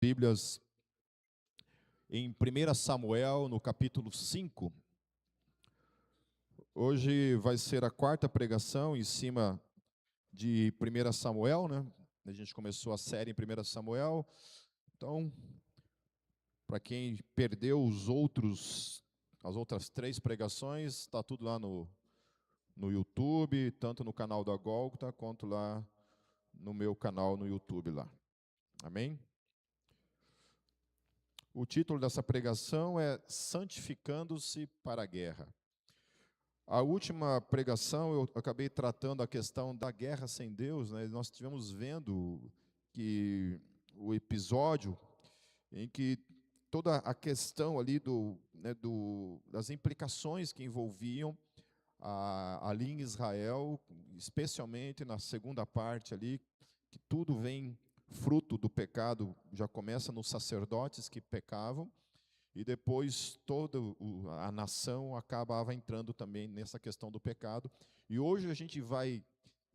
Bíblias em 1 Samuel, no capítulo 5. Hoje vai ser a quarta pregação em cima de 1 Samuel, né? A gente começou a série em 1 Samuel. Então, para quem perdeu as outras 3 pregações, está tudo lá no YouTube, tanto no canal da Gólgota, quanto lá no meu canal no YouTube lá. Amém? O título dessa pregação é Santificando-se para a Guerra. A última pregação eu acabei tratando a questão da guerra sem Deus, né? Nós estivemos vendo que o episódio em que toda a questão ali das implicações que envolviam ali em Israel, especialmente na segunda parte ali, que tudo vem fruto do pecado, já começa nos sacerdotes que pecavam, e depois toda a nação acabava entrando também nessa questão do pecado. E hoje a gente vai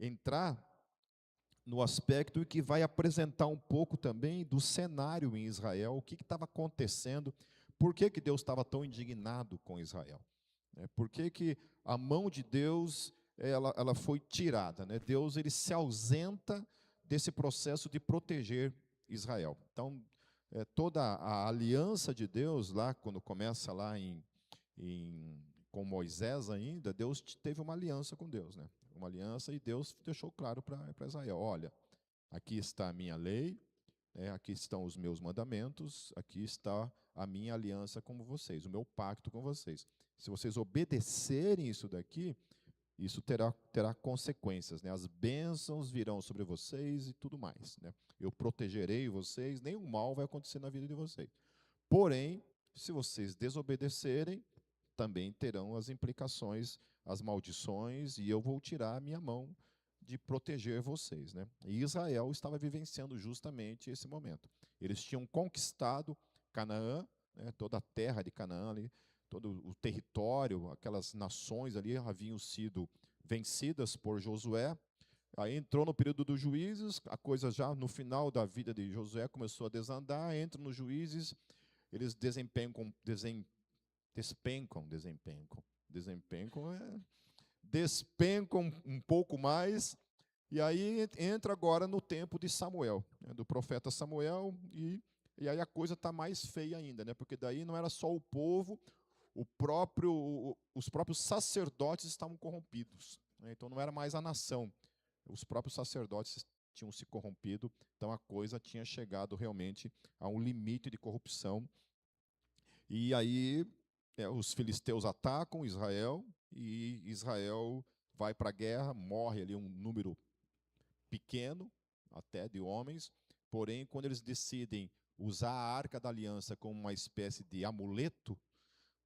entrar no aspecto que vai apresentar um pouco também do cenário em Israel, o que estava acontecendo, por que Deus estava tão indignado com Israel. Por que a mão de Deus ela foi tirada, né? Deus ele se ausenta desse processo de proteger Israel. Então, toda a aliança de Deus, lá quando começa lá com Moisés ainda, Deus teve uma aliança com Deus, né? Uma aliança, e Deus deixou claro para Israel: olha, aqui está a minha lei, aqui estão os meus mandamentos, aqui está a minha aliança com vocês, o meu pacto com vocês. Se vocês obedecerem isso daqui, isso terá consequências, né? As bênçãos virão sobre vocês e tudo mais, né? Eu protegerei vocês, nenhum mal vai acontecer na vida de vocês. Porém, se vocês desobedecerem, também terão as implicações, as maldições, e eu vou tirar a minha mão de proteger vocês, né? E Israel estava vivenciando justamente esse momento. Eles tinham conquistado Canaã, né, toda a terra de Canaã ali, todo o território, aquelas nações ali haviam sido vencidas por Josué. Aí entrou no período dos juízes, a coisa já no final da vida de Josué começou a desandar, entra nos juízes, eles despencam um pouco mais, e aí entra agora no tempo de Samuel, né, do profeta Samuel, e aí a coisa está mais feia ainda, né, porque daí não era só o povo, os próprios sacerdotes estavam corrompidos, né, então não era mais a nação, os próprios sacerdotes tinham se corrompido, então a coisa tinha chegado realmente a um limite de corrupção. E aí os filisteus atacam Israel, e Israel vai para a guerra, morre ali um número pequeno até de homens, porém quando eles decidem usar a Arca da Aliança como uma espécie de amuleto,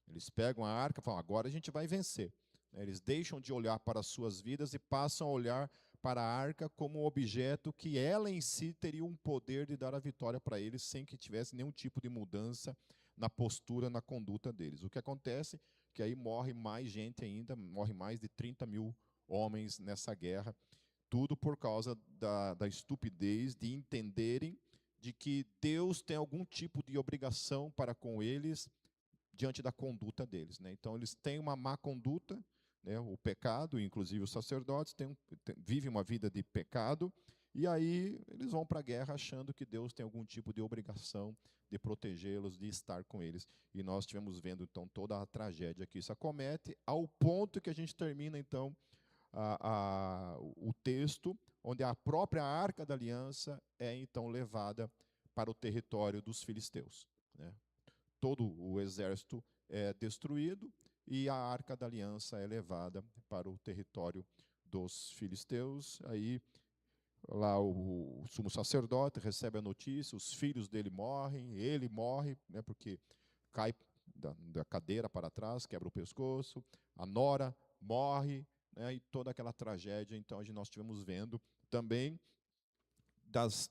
eles pegam a arca e falam: agora a gente vai vencer. Eles deixam de olhar para as suas vidas e passam a olhar para a arca como um objeto que ela em si teria um poder de dar a vitória para eles, sem que tivesse nenhum tipo de mudança na postura, na conduta deles. O que acontece é que aí morre mais gente ainda, morre mais de 30 mil homens nessa guerra, tudo por causa da estupidez de entenderem de que Deus tem algum tipo de obrigação para com eles diante da conduta deles, né? Então eles têm uma má conduta, né? O pecado, inclusive os sacerdotes vivem uma vida de pecado, e aí eles vão para a guerra achando que Deus tem algum tipo de obrigação de protegê-los, de estar com eles. E nós estivemos vendo então toda a tragédia que isso acomete, ao ponto que a gente termina então o texto, onde a própria Arca da Aliança é então levada para o território dos filisteus, né? Todo o exército é destruído e a Arca da Aliança é levada para o território dos filisteus. Aí lá o sumo sacerdote recebe a notícia, os filhos dele morrem, ele morre, né, porque cai da cadeira para trás, quebra o pescoço, a nora morre, né, e toda aquela tragédia. Então nós estivemos vendo também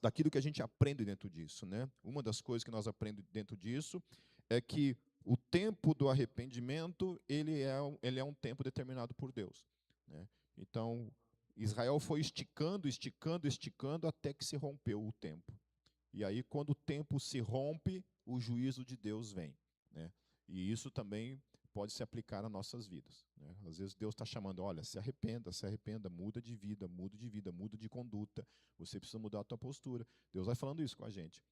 daquilo que a gente aprende dentro disso, né? Uma das coisas que nós aprendemos dentro disso é que o tempo do arrependimento ele é um tempo determinado por Deus, né? Então Israel foi esticando até que se rompeu o tempo. e aí quando o tempo se rompe, o juízo de Deus vem, né? E isso também pode se aplicar nas nossas vidas, né? Às vezes Deus está chamando, olha, se arrependa, muda de vida, muda de conduta, você precisa mudar a tua postura. Deus vai falando isso com a gente.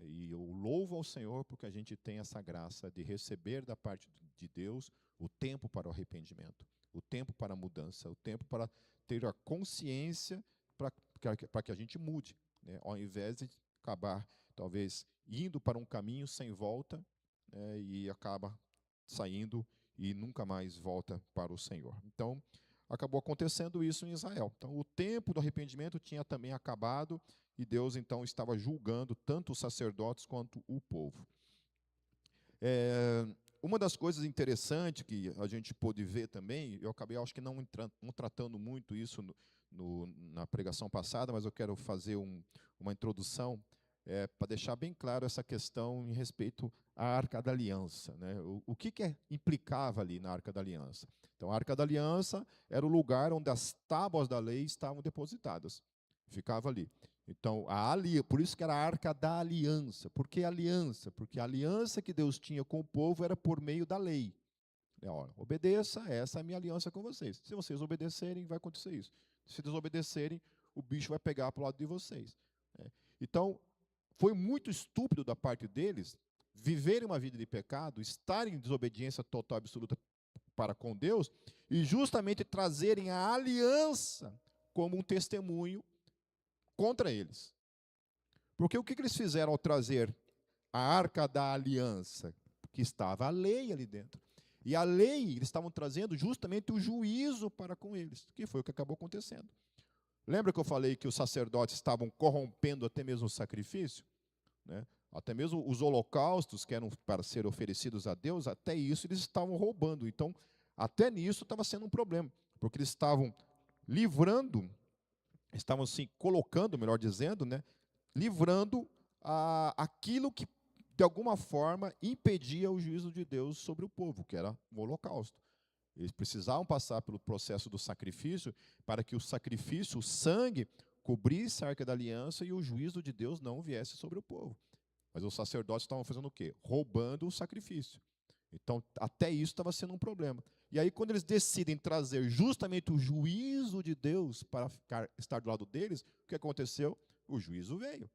E eu louvo ao Senhor porque a gente tem essa graça de receber da parte de Deus o tempo para o arrependimento, o tempo para a mudança, o tempo para ter a consciência para que a gente mude, né? Ao invés de acabar, talvez, indo para um caminho sem volta, e acaba saindo e nunca mais volta para o Senhor. Então, acabou acontecendo isso em Israel. Então, o tempo do arrependimento tinha também acabado e Deus, então, estava julgando tanto os sacerdotes quanto o povo. Uma das coisas interessantes que a gente pôde ver também, eu acabei, acho que não tratando muito isso na pregação passada, mas eu quero fazer uma introdução para deixar bem claro essa questão em respeito à Arca da Aliança, né? O que implicava ali na Arca da Aliança? Então, a Arca da Aliança era o lugar onde as tábuas da lei estavam depositadas. Ficava ali. Então, por isso que era a Arca da Aliança. Por que aliança? Porque a aliança que Deus tinha com o povo era por meio da lei. Obedeça, essa é a minha aliança com vocês. Se vocês obedecerem, vai acontecer isso. Se desobedecerem, o bicho vai pegar para o lado de vocês. Então, foi muito estúpido da parte deles viverem uma vida de pecado, estarem em desobediência total e absoluta para com Deus, e justamente trazerem a aliança como um testemunho contra eles. Porque o que eles fizeram ao trazer a Arca da Aliança? Que estava a lei ali dentro. E a lei, eles estavam trazendo justamente o juízo para com eles, que foi o que acabou acontecendo. Lembra que eu falei que os sacerdotes estavam corrompendo até mesmo o sacrifício? Né? Até mesmo os holocaustos que eram para ser oferecidos a Deus, até isso eles estavam roubando. Então, até nisso estava sendo um problema, porque eles estavam estavam se colocando, melhor dizendo, né, livrando aquilo que, de alguma forma, impedia o juízo de Deus sobre o povo, que era o holocausto. Eles precisavam passar pelo processo do sacrifício para que o sacrifício, o sangue, cobrisse a Arca da Aliança e o juízo de Deus não viesse sobre o povo. Mas os sacerdotes estavam fazendo o quê? Roubando o sacrifício. Então, até isso estava sendo um problema. E aí, quando eles decidem trazer justamente o juízo de Deus para estar do lado deles, o que aconteceu? O juízo veio.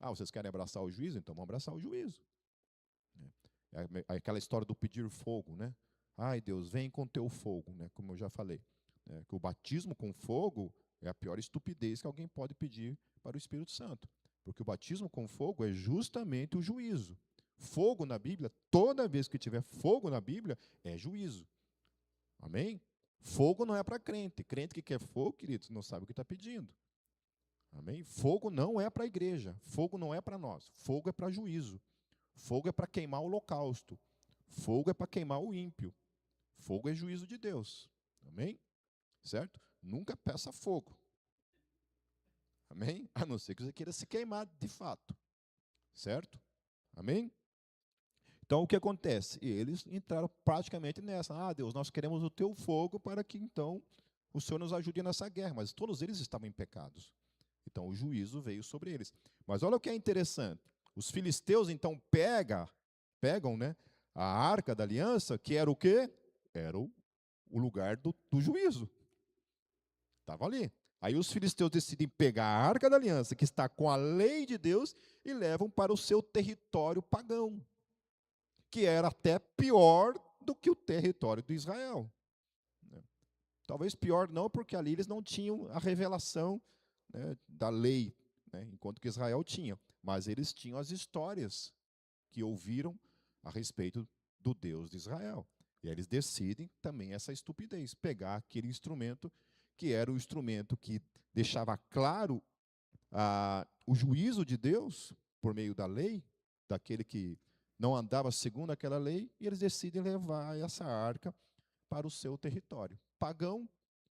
Vocês querem abraçar o juízo? Então vamos abraçar o juízo. É aquela história do pedir fogo, né? Ai, Deus, vem com teu fogo, né? Como eu já falei. Que o batismo com fogo é a pior estupidez que alguém pode pedir para o Espírito Santo. Porque o batismo com fogo é justamente o juízo. Fogo na Bíblia, toda vez que tiver fogo na Bíblia, é juízo. Amém? Fogo não é para crente. Crente que quer fogo, queridos, não sabe o que está pedindo. Amém? Fogo não é para a igreja. Fogo não é para nós. Fogo é para juízo. Fogo é para queimar o holocausto. Fogo é para queimar o ímpio. Fogo é juízo de Deus. Amém? Certo? Nunca peça fogo. Amém? A não ser que você queira se queimar de fato. Certo? Amém? Então, o que acontece? Eles entraram praticamente nessa. Deus, nós queremos o teu fogo para que, então, o Senhor nos ajude nessa guerra. Mas todos eles estavam em pecados. Então, o juízo veio sobre eles. Mas olha o que é interessante. Os filisteus, então, pegam, né, a Arca da Aliança, que era o quê? Era o lugar do juízo. Estava ali. Aí os filisteus decidem pegar a Arca da Aliança, que está com a lei de Deus, e levam para o seu território pagão, que era até pior do que o território de Israel. Talvez pior não, porque ali eles não tinham a revelação, né, da lei, né, enquanto que Israel tinha. Mas eles tinham as histórias que ouviram a respeito do Deus de Israel. E aí eles decidem também essa estupidez, pegar aquele instrumento que era o instrumento que deixava claro o juízo de Deus por meio da lei, daquele que não andava segundo aquela lei, e eles decidem levar essa arca para o seu território. Pagão,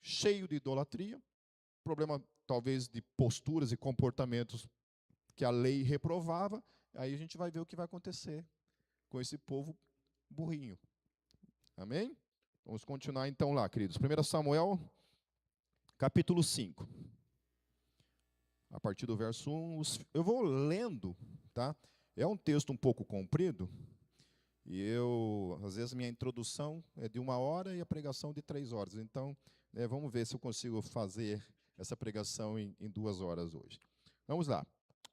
cheio de idolatria, problema talvez de posturas e comportamentos que a lei reprovava, aí a gente vai ver o que vai acontecer com esse povo burrinho. Amém? Vamos continuar então lá, queridos. 1 Samuel, capítulo 5. a partir do verso 1. Eu vou lendo, tá? É um texto um pouco comprido, e às vezes, minha introdução é de 1 hora e a pregação de 3 horas. Então, vamos ver se eu consigo fazer essa pregação em 2 horas hoje. Vamos lá.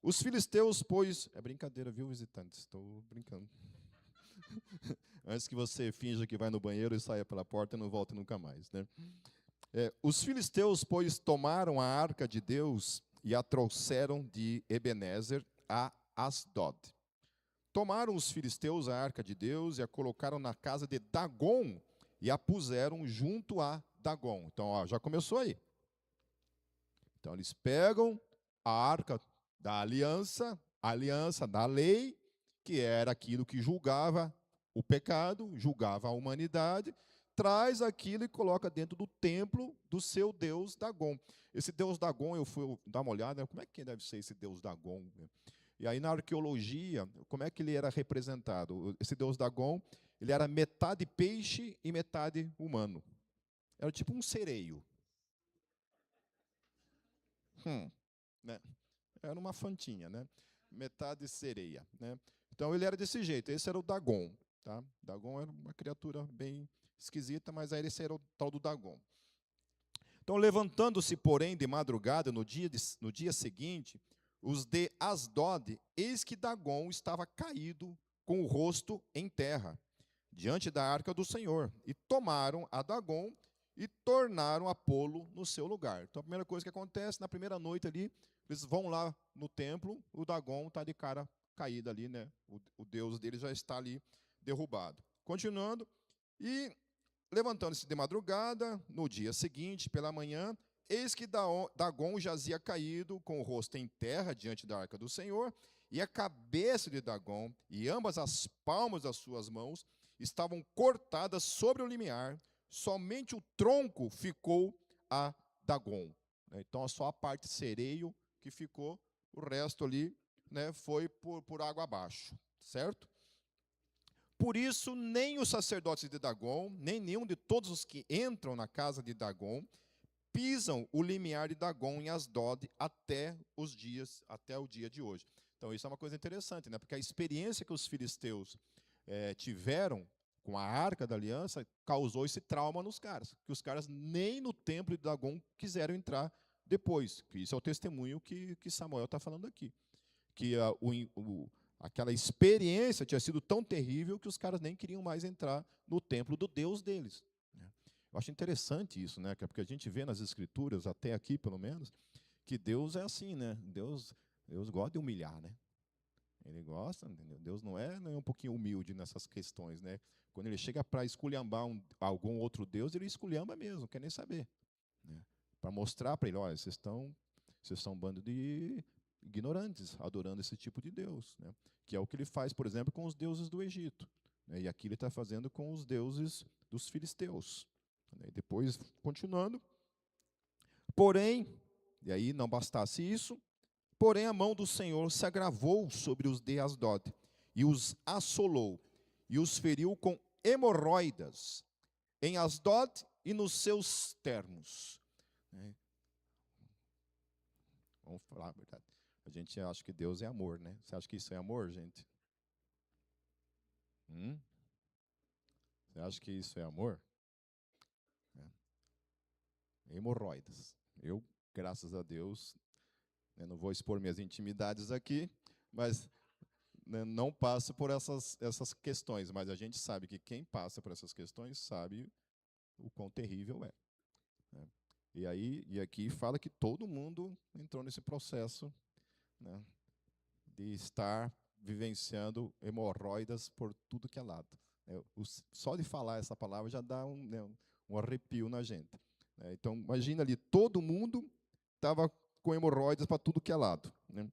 Os filisteus, pois... É brincadeira, viu, visitantes? Estou brincando. Antes que você finja que vai no banheiro e saia pela porta e não volte nunca mais, né? Os filisteus, pois, tomaram a arca de Deus e a trouxeram de Ebenezer a Asdod. Tomaram os filisteus a arca de Deus e a colocaram na casa de Dagom e a puseram junto a Dagom. Então, ó, já começou aí. Então, eles pegam a arca da aliança, a aliança da lei, que era aquilo que julgava o pecado, julgava a humanidade, traz aquilo e coloca dentro do templo do seu deus Dagom. Esse deus Dagom, eu fui dar uma olhada, como é que deve ser esse deus Dagom? E aí, na arqueologia, como é que ele era representado? Esse deus Dagom, ele era metade peixe e metade humano. Era tipo um sereio. Né? Era uma fantinha, né? Metade sereia, né? Então, ele era desse jeito. Esse era o Dagom. Tá? Dagom era uma criatura bem esquisita, mas aí esse era o tal do Dagom. Então, levantando-se, porém, de madrugada, no dia seguinte, os de Asdod, eis que Dagom estava caído com o rosto em terra, diante da arca do Senhor. E tomaram a Dagom e tornaram a pô-lo no seu lugar. Então, a primeira coisa que acontece, na primeira noite ali, eles vão lá no templo, o Dagom está de cara caída ali, né? O deus dele já está ali derrubado. Continuando, e levantando-se de madrugada, no dia seguinte, pela manhã, eis que Dagom jazia caído, com o rosto em terra, diante da arca do Senhor, e a cabeça de Dagom e ambas as palmas das suas mãos estavam cortadas sobre o limiar, somente o tronco ficou a Dagom. Então, só a parte sereio que ficou, o resto ali, né, foi por água abaixo, certo? Por isso, nem os sacerdotes de Dagom, nem nenhum de todos os que entram na casa de Dagom, pisam o limiar de Dagom em Asdod até o dia de hoje. Então, isso é uma coisa interessante, né? Porque a experiência que os filisteus tiveram com a Arca da Aliança causou esse trauma nos caras, que os caras nem no templo de Dagom quiseram entrar depois. Isso é o testemunho que Samuel está falando aqui. Que aquela experiência tinha sido tão terrível que os caras nem queriam mais entrar no templo do Deus deles. Eu acho interessante isso, né? Porque a gente vê nas Escrituras, até aqui pelo menos, que Deus é assim, né? Deus gosta de humilhar, né? Ele gosta, entendeu? Deus não é um pouquinho humilde nessas questões, né? Quando ele chega para esculhambar algum outro Deus, ele esculhamba mesmo, não quer nem saber. Né? Para mostrar para ele, olha, vocês são um bando de ignorantes, adorando esse tipo de Deus. Né? Que é o que ele faz, por exemplo, com os deuses do Egito. Né? E aqui ele está fazendo com os deuses dos filisteus. Né? E depois, continuando. Porém, e aí não bastasse isso, porém a mão do Senhor se agravou sobre os de Asdod, e os assolou, e os feriu com hemorroidas, em Asdod e nos seus termos. Vamos falar a verdade. A gente acha que Deus é amor, né? Você acha que isso é amor, gente? Você acha que isso é amor? Hemorroidas. Eu, graças a Deus, não vou expor minhas intimidades aqui, mas não passo por essas questões. Mas a gente sabe que quem passa por essas questões sabe o quão terrível é. Né? E aqui fala que todo mundo entrou nesse processo, né, de estar vivenciando hemorroidas por tudo que é lado. Só de falar essa palavra já dá um arrepio na gente. Então, imagina ali, todo mundo estava com hemorroidas para tudo que é lado. Né?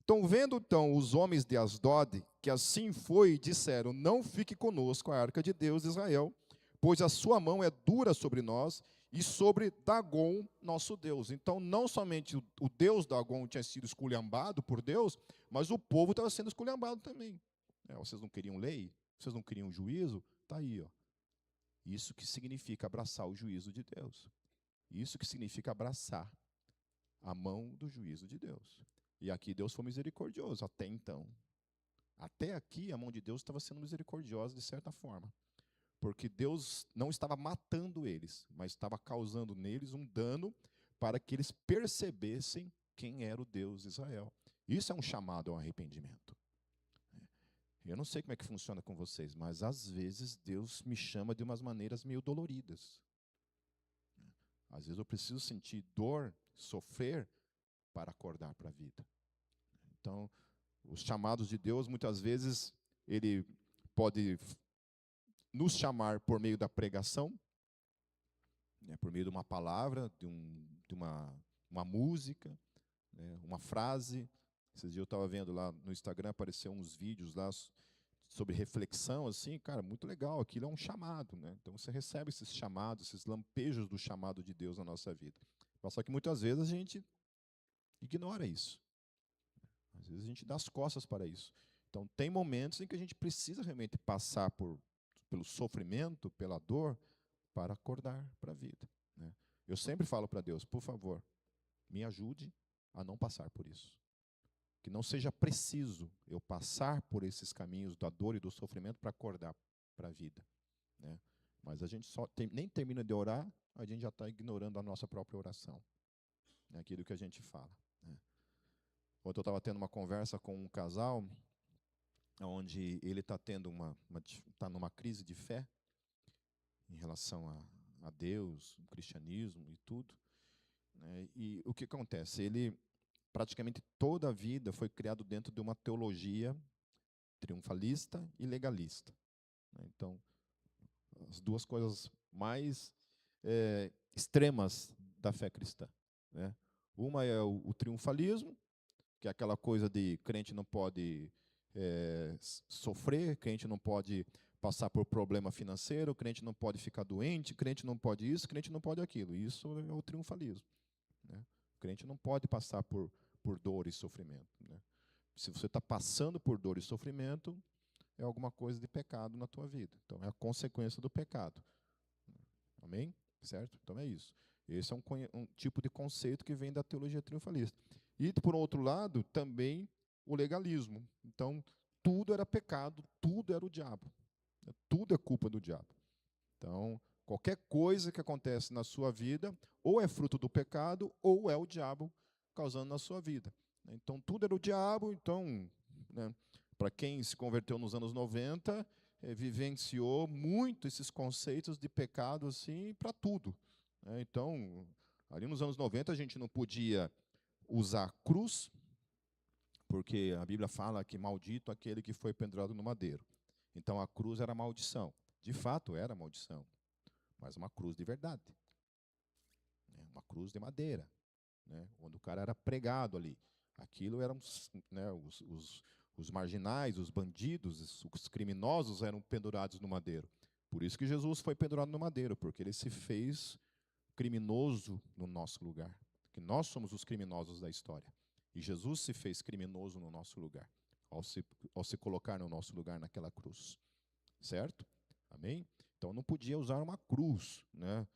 Então, vendo os homens de Asdod, que assim foi, disseram, não fique conosco a arca de Deus de Israel, pois a sua mão é dura sobre nós e sobre Dagom, nosso Deus. Então, não somente o Deus Dagom tinha sido esculhambado por Deus, mas o povo estava sendo esculhambado também. Vocês não queriam lei? Vocês não queriam juízo? Está aí. Ó. Isso que significa abraçar o juízo de Deus. Isso que significa abraçar a mão do juízo de Deus. E aqui Deus foi misericordioso até então. Até aqui a mão de Deus estava sendo misericordiosa de certa forma. Porque Deus não estava matando eles, mas estava causando neles um dano para que eles percebessem quem era o Deus de Israel. Isso é um chamado ao arrependimento. Eu não sei como é que funciona com vocês, mas às vezes Deus me chama de umas maneiras meio doloridas. Às vezes eu preciso sentir dor, sofrer, para acordar para a vida. Então, os chamados de Deus, muitas vezes, Ele pode nos chamar por meio da pregação, né, por meio de uma palavra, de uma música, né, uma frase. Esses dias eu estava vendo lá no Instagram, apareceu uns vídeos lá sobre reflexão, assim, cara, muito legal, aquilo é um chamado, né? Então você recebe esses chamados, esses lampejos do chamado de Deus na nossa vida. Só que muitas vezes a gente ignora isso. Às vezes a gente dá as costas para isso. Então tem momentos em que a gente precisa realmente passar pelo sofrimento, pela dor, para acordar para a vida, né? Eu sempre falo para Deus, por favor, me ajude a não passar por isso. Que não seja preciso eu passar por esses caminhos da dor e do sofrimento para acordar para a vida, né? Mas a gente nem termina de orar, a gente já está ignorando a nossa própria oração, né? Aquilo que a gente fala, né? Ontem eu estava tendo uma conversa com um casal, onde ele está tendo tá numa crise de fé em relação a Deus, o cristianismo e tudo, né? E o que acontece? Ele praticamente toda a vida foi criado dentro de uma teologia triunfalista e legalista, né? Então, as duas coisas mais extremas da fé cristã, né? Uma é o triunfalismo, que é aquela coisa de crente não pode sofrer, crente não pode passar por problema financeiro, crente não pode ficar doente, crente não pode isso, crente não pode aquilo. Isso é o triunfalismo, né? O crente não pode passar por dor e sofrimento, né? Se você está passando por dor e sofrimento, é alguma coisa de pecado na tua vida. Então, é a consequência do pecado. Amém? Certo? Então, é isso. Esse é um tipo de conceito que vem da teologia triunfalista. E, por outro lado, também o legalismo. Então, tudo era pecado, tudo era o diabo. Tudo é culpa do diabo. Então, qualquer coisa que acontece na sua vida, ou é fruto do pecado, ou é o diabo causando na sua vida. Então, tudo era o diabo. Então, né, para quem se converteu nos anos 90, vivenciou muito esses conceitos de pecado assim para tudo, né? Então, ali nos anos 90, a gente não podia usar cruz, porque a Bíblia fala que maldito aquele que foi pendurado no madeiro. Então, a cruz era maldição. De fato, era maldição, mas uma cruz de verdade, né? Uma cruz de madeira, né? Onde o cara era pregado ali. Aquilo eram, né, os marginais, os bandidos, os criminosos eram pendurados no madeiro. Por isso que Jesus foi pendurado no madeiro, porque ele se fez criminoso no nosso lugar. Porque nós somos os criminosos da história. E Jesus se fez criminoso no nosso lugar, ao se colocar no nosso lugar naquela cruz. Certo? Amém? Então não podia usar uma cruz, né?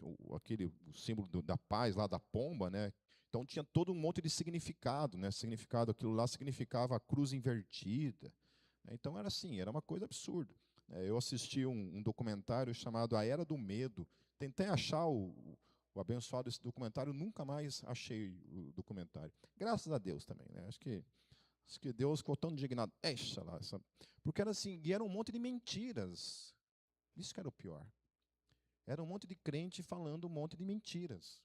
O símbolo da paz lá da pomba, né? Então tinha todo um monte de significado, né? Significado, aquilo lá significava a cruz invertida, né? Então era assim, era uma coisa absurda. Eu assisti um documentário chamado A Era do Medo. Tentei achar o abençoado desse documentário, nunca mais achei o documentário. Graças a Deus também, né? Acho que Deus ficou tão indignado. Deixa lá, porque era assim, e era um monte de mentiras. Isso que era o pior. Era um monte de crente falando um monte de mentiras.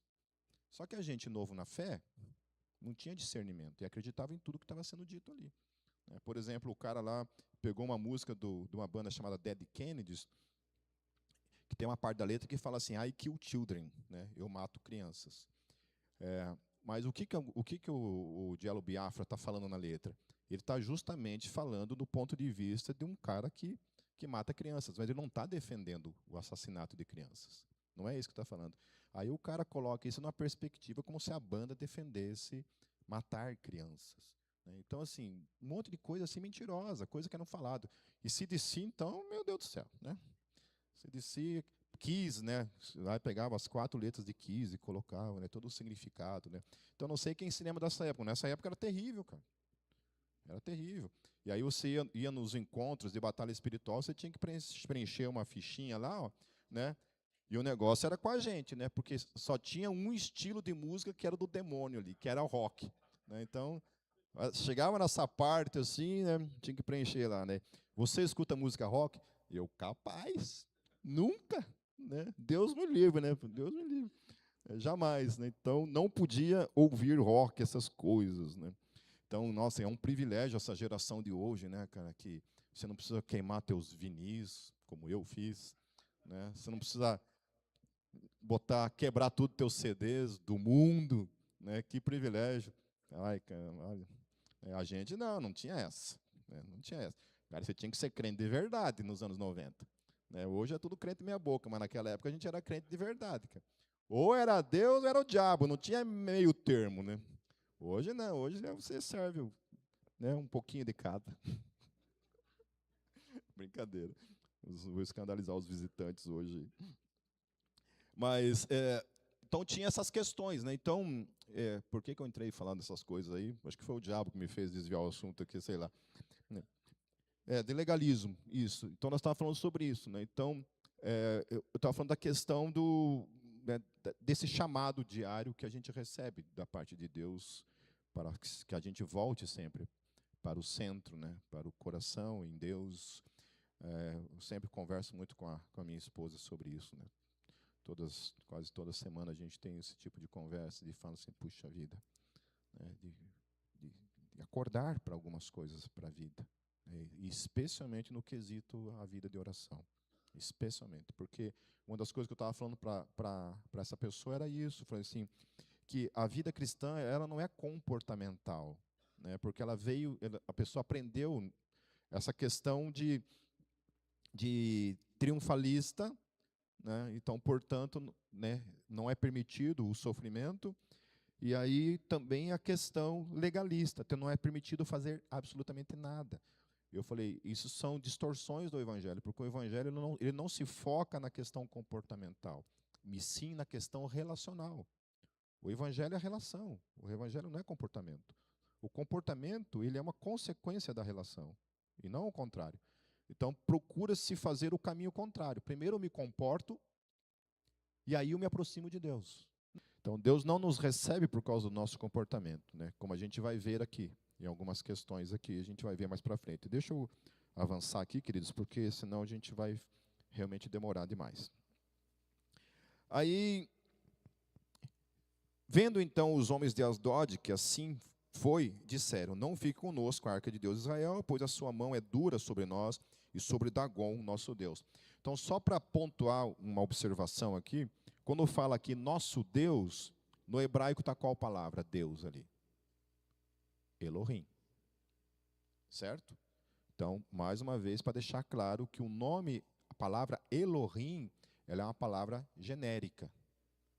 Só que a gente novo na fé não tinha discernimento e acreditava em tudo que estava sendo dito ali, né? Por exemplo, o cara lá pegou uma música de uma banda chamada Dead Kennedys, que tem uma parte da letra que fala assim, I kill children, né? Eu mato crianças. Mas o Jello Biafra está falando na letra? Ele está justamente falando do ponto de vista de um cara que mata crianças, mas ele não está defendendo o assassinato de crianças. Não é isso que está falando. Aí o cara coloca isso numa perspectiva como se a banda defendesse matar crianças, né? Então, assim, um monte de coisa assim mentirosa, coisa que não falado. E CDC, então, meu Deus do céu, né? CDC, Kiss, né? Lá pegava as 4 letras de Kiss e colocava, né? Todo o significado, né? Então, não sei quem se lembra dessa época. Nessa época era terrível, cara. Era terrível. E aí você ia nos encontros de batalha espiritual, você tinha que preencher uma fichinha lá, ó, né? E o negócio era com a gente, né? Porque só tinha um estilo de música que era do demônio ali, que era o rock, né? Então, chegava nessa parte assim, né? Tinha que preencher lá, né? Você escuta música rock? Eu, capaz, nunca, né? Deus me livre, né? Deus me livre. Jamais, né? Então, não podia ouvir rock, essas coisas, né? Então, nossa, é um privilégio essa geração de hoje, né, cara? Que você não precisa queimar teus vinis, como eu fiz, né? Você não precisa quebrar tudo teus CDs do mundo, né? Que privilégio. Ai, cara, olha. A gente não tinha essa, né? Não tinha essa. Cara, você tinha que ser crente de verdade nos anos 90. Né? Hoje é tudo crente meia boca, mas naquela época a gente era crente de verdade, cara. Ou era Deus ou era o diabo, não tinha meio termo, né? Hoje não, hoje você serve, né, um pouquinho de cada. Brincadeira. Vou escandalizar os visitantes hoje. Mas, então tinha essas questões, né? Então, por que eu entrei falando dessas coisas aí? Acho que foi o diabo que me fez desviar o assunto aqui, sei lá. De legalismo, isso. Então, nós estávamos falando sobre isso, né? Então, eu estava falando da questão né, desse chamado diário que a gente recebe da parte de Deus para que a gente volte sempre para o centro, né? Para o coração, em Deus. Eu sempre converso muito com a minha esposa sobre isso, né? Quase toda semana a gente tem esse tipo de conversa, de falar assim, puxa vida, né? de acordar para algumas coisas para a vida, né? E especialmente no quesito a vida de oração, especialmente, porque uma das coisas que eu estava falando para essa pessoa era isso, falei assim, que a vida cristã ela não é comportamental, né? Porque a pessoa aprendeu essa questão de triunfalista, né? Então, portanto, né, não é permitido o sofrimento, e aí também a questão legalista, então não é permitido fazer absolutamente nada. Eu falei, isso são distorções do Evangelho, porque o Evangelho ele não se foca na questão comportamental, mas sim na questão relacional. O Evangelho é relação, o Evangelho não é comportamento. O comportamento ele é uma consequência da relação, e não o contrário. Então, procura-se fazer o caminho contrário. Primeiro eu me comporto, e aí eu me aproximo de Deus. Então, Deus não nos recebe por causa do nosso comportamento, né? Como a gente vai ver aqui, em algumas questões aqui, a gente vai ver mais para frente. Deixa eu avançar aqui, queridos, porque senão a gente vai realmente demorar demais. Aí, vendo então os homens de Asdod, que assim foi, disseram, não fique conosco a arca de Deus de Israel, pois a sua mão é dura sobre nós e sobre Dagon, nosso Deus. Então, só para pontuar uma observação aqui, quando fala aqui nosso Deus, no hebraico está qual palavra? Deus ali. Elohim. Certo? Então, mais uma vez, para deixar claro que o nome, a palavra Elohim, ela é uma palavra genérica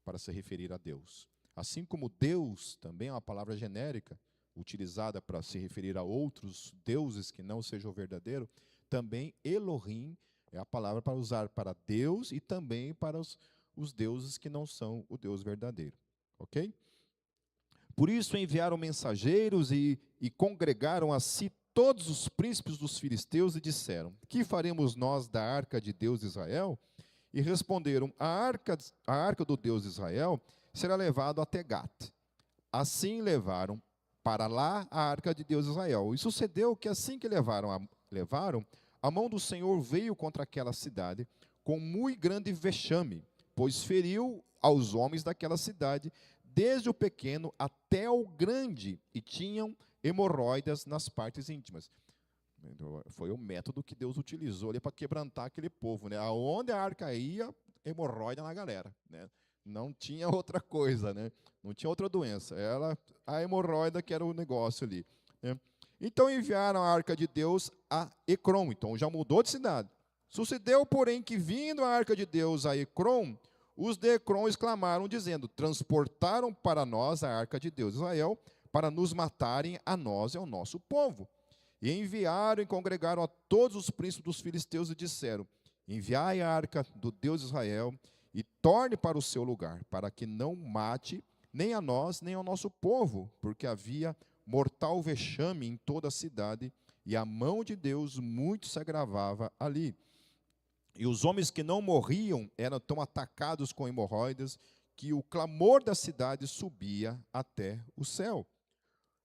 para se referir a Deus. Assim como Deus também é uma palavra genérica, utilizada para se referir a outros deuses que não sejam o verdadeiro, também Elohim é a palavra para usar para Deus e também para os deuses que não são o Deus verdadeiro. Ok? Por isso enviaram mensageiros e congregaram a si todos os príncipes dos filisteus e disseram, que faremos nós da arca de Deus de Israel? E responderam, a arca do Deus de Israel será levada até Gat. Assim levaram para lá a arca de Deus de Israel. E sucedeu que assim que levaram, a mão do Senhor veio contra aquela cidade com muito grande vexame, pois feriu aos homens daquela cidade, desde o pequeno até o grande, e tinham hemorroidas nas partes íntimas. Foi o método que Deus utilizou ali para quebrantar aquele povo, né? Aonde a arca ia, hemorroida na galera, né? Não tinha outra coisa, né? Não tinha outra doença. A hemorroida que era o negócio ali, né? Então enviaram a arca de Deus a Ecrom. Então já mudou de cidade. Sucedeu, porém, que vindo a arca de Deus a Ecrom, os de Ecrom exclamaram, dizendo, transportaram para nós a arca de Deus Israel, para nos matarem a nós e ao nosso povo. E enviaram e congregaram a todos os príncipes dos filisteus e disseram, enviai a arca do Deus de Israel e torne para o seu lugar, para que não mate nem a nós, nem ao nosso povo, porque havia mortal vexame em toda a cidade, e a mão de Deus muito se agravava ali. E os homens que não morriam eram tão atacados com hemorroidas, que o clamor da cidade subia até o céu.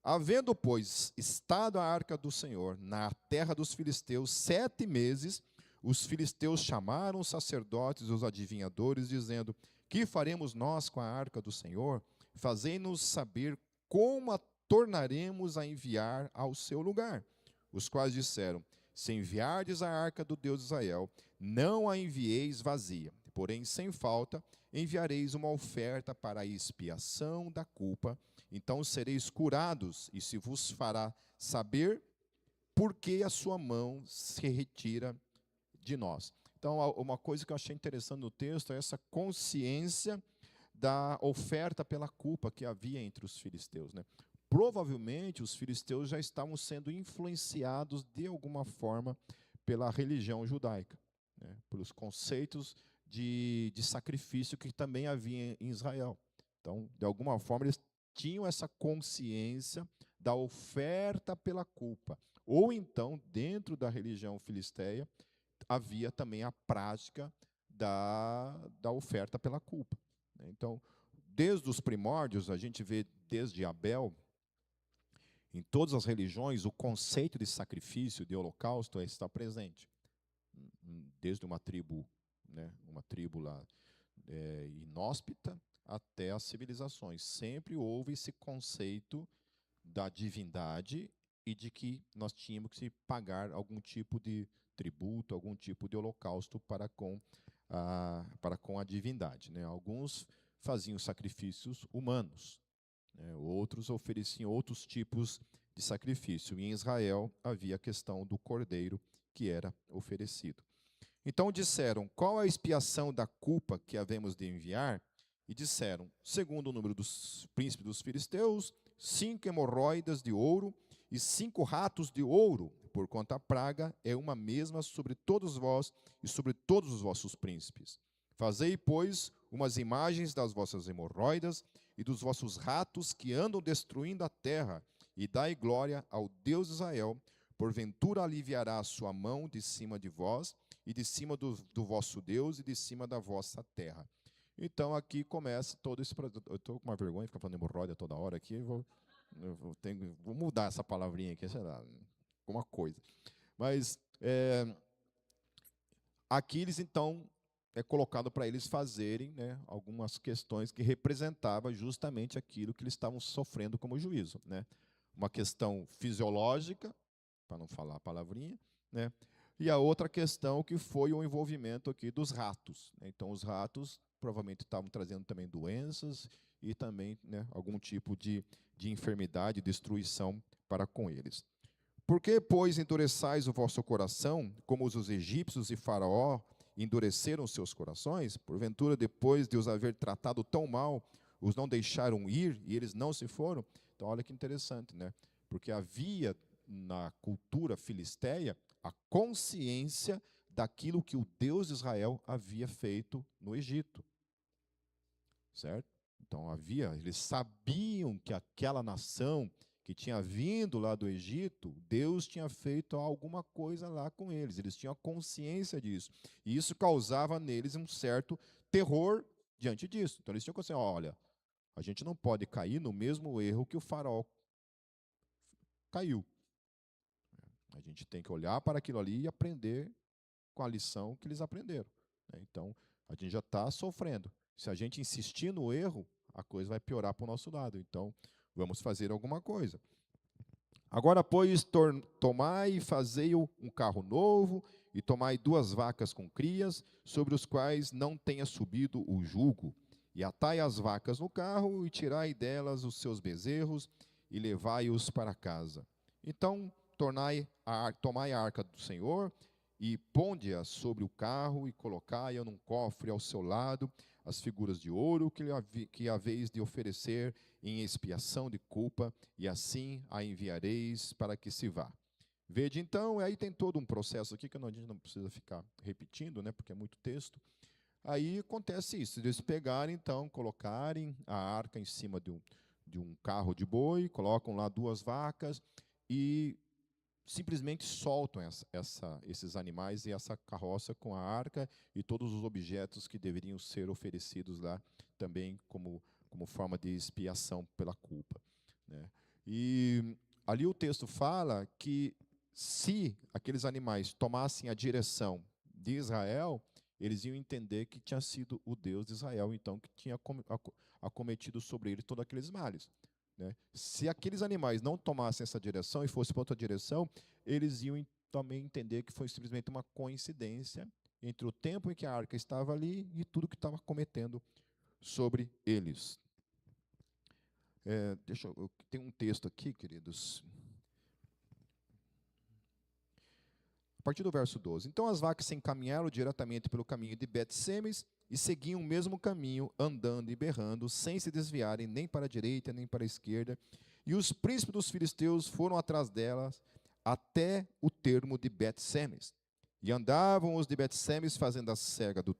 Havendo, pois, estado a arca do Senhor na terra dos filisteus 7 meses, os filisteus chamaram os sacerdotes e os adivinhadores, dizendo: que faremos nós com a arca do Senhor? Fazei-nos saber como a tornaremos a enviar ao seu lugar. Os quais disseram: se enviardes a arca do Deus de Israel, não a envieis vazia, porém sem falta enviareis uma oferta para a expiação da culpa. Então sereis curados, e se vos fará saber por que a sua mão se retira de nós. Então, uma coisa que eu achei interessante no texto é essa consciência da oferta pela culpa que havia entre os filisteus, né? Provavelmente os filisteus já estavam sendo influenciados de alguma forma pela religião judaica, né? Pelos conceitos de sacrifício que também havia em Israel. Então, de alguma forma, eles tinham essa consciência da oferta pela culpa. Ou então, dentro da religião filisteia, havia também a prática da oferta pela culpa. Então, desde os primórdios, a gente vê desde Abel, em todas as religiões, o conceito de sacrifício, de holocausto, está presente. Desde uma tribo, né, uma tribo lá inóspita, até as civilizações. Sempre houve esse conceito da divindade e de que nós tínhamos que pagar algum tipo de tributo, algum tipo de holocausto para com a divindade, né? Alguns faziam sacrifícios humanos, né? Outros ofereciam outros tipos de sacrifício. E em Israel havia a questão do cordeiro que era oferecido. Então disseram: qual a expiação da culpa que havemos de enviar? E disseram, segundo o número dos príncipes dos filisteus, 5 hemorroidas de ouro e 5 ratos de ouro, porquanto a praga é uma mesma sobre todos vós e sobre todos os vossos príncipes. Fazei, pois, umas imagens das vossas hemorroidas e dos vossos ratos que andam destruindo a terra, e dai glória ao Deus de Israel. Porventura aliviará a sua mão de cima de vós, e de cima do vosso Deus, e de cima da vossa terra. Então, aqui começa todo esse... Eu estou com uma vergonha de ficar falando hemorroida toda hora aqui, vou mudar essa palavrinha aqui, sei lá, alguma coisa. Mas, aqui eles, então, é colocado para eles fazerem, né, algumas questões que representavam justamente aquilo que eles estavam sofrendo como juízo, né? Uma questão fisiológica, para não falar a palavrinha, né? E a outra questão que foi o envolvimento aqui dos ratos, né? Então, os ratos provavelmente estavam trazendo também doenças e também, né, algum tipo de enfermidade, destruição para com eles. Por que, pois, endureçais o vosso coração, como os egípcios e Faraó endureceram os seus corações? Porventura, depois de os haver tratado tão mal, os não deixaram ir e eles não se foram? Então, olha que interessante, né? Porque havia na cultura filisteia a consciência daquilo que o Deus de Israel havia feito no Egito. Certo? Então, eles sabiam que aquela nação que tinha vindo lá do Egito, Deus tinha feito alguma coisa lá com eles. Eles tinham consciência disso. E isso causava neles um certo terror diante disso. Então, eles tinham consciência: olha, a gente não pode cair no mesmo erro que o faraó caiu. A gente tem que olhar para aquilo ali e aprender com a lição que eles aprenderam. Então, a gente já está sofrendo. Se a gente insistir no erro, a coisa vai piorar para o nosso lado. Então, vamos fazer alguma coisa. Agora, pois, tomai e fazei um carro novo, e tomai 2 vacas com crias, sobre os quais não tenha subido o jugo. E atai as vacas no carro, e tirai delas os seus bezerros, e levai-os para casa. Então, tomai a arca do Senhor, e ponde-a sobre o carro, e colocai-a num cofre ao seu lado, as figuras de ouro que haveis de oferecer em expiação de culpa, e assim a enviareis para que se vá. Vede então, aí tem todo um processo aqui que a gente não precisa ficar repetindo, né, porque é muito texto. Aí acontece isso, eles pegarem então, colocarem a arca em cima de um carro de boi, colocam lá 2 vacas e simplesmente soltam esses animais e essa carroça com a arca e todos os objetos que deveriam ser oferecidos lá também como forma de expiação pela culpa, né? E ali o texto fala que se aqueles animais tomassem a direção de Israel, eles iam entender que tinha sido o Deus de Israel, então, que tinha acometido sobre eles todos aqueles males, né? Se aqueles animais não tomassem essa direção e fossem para outra direção, eles iam também entender que foi simplesmente uma coincidência entre o tempo em que a arca estava ali e tudo que estava cometendo sobre eles. Tem um texto aqui, queridos. A partir do verso 12. Então as vacas se encaminharam diretamente pelo caminho de Bet-Semes e seguiam o mesmo caminho, andando e berrando, sem se desviarem nem para a direita nem para a esquerda. E os príncipes dos filisteus foram atrás delas até o termo de Bet-Semes. E andavam os de Bet-Semes fazendo a cega do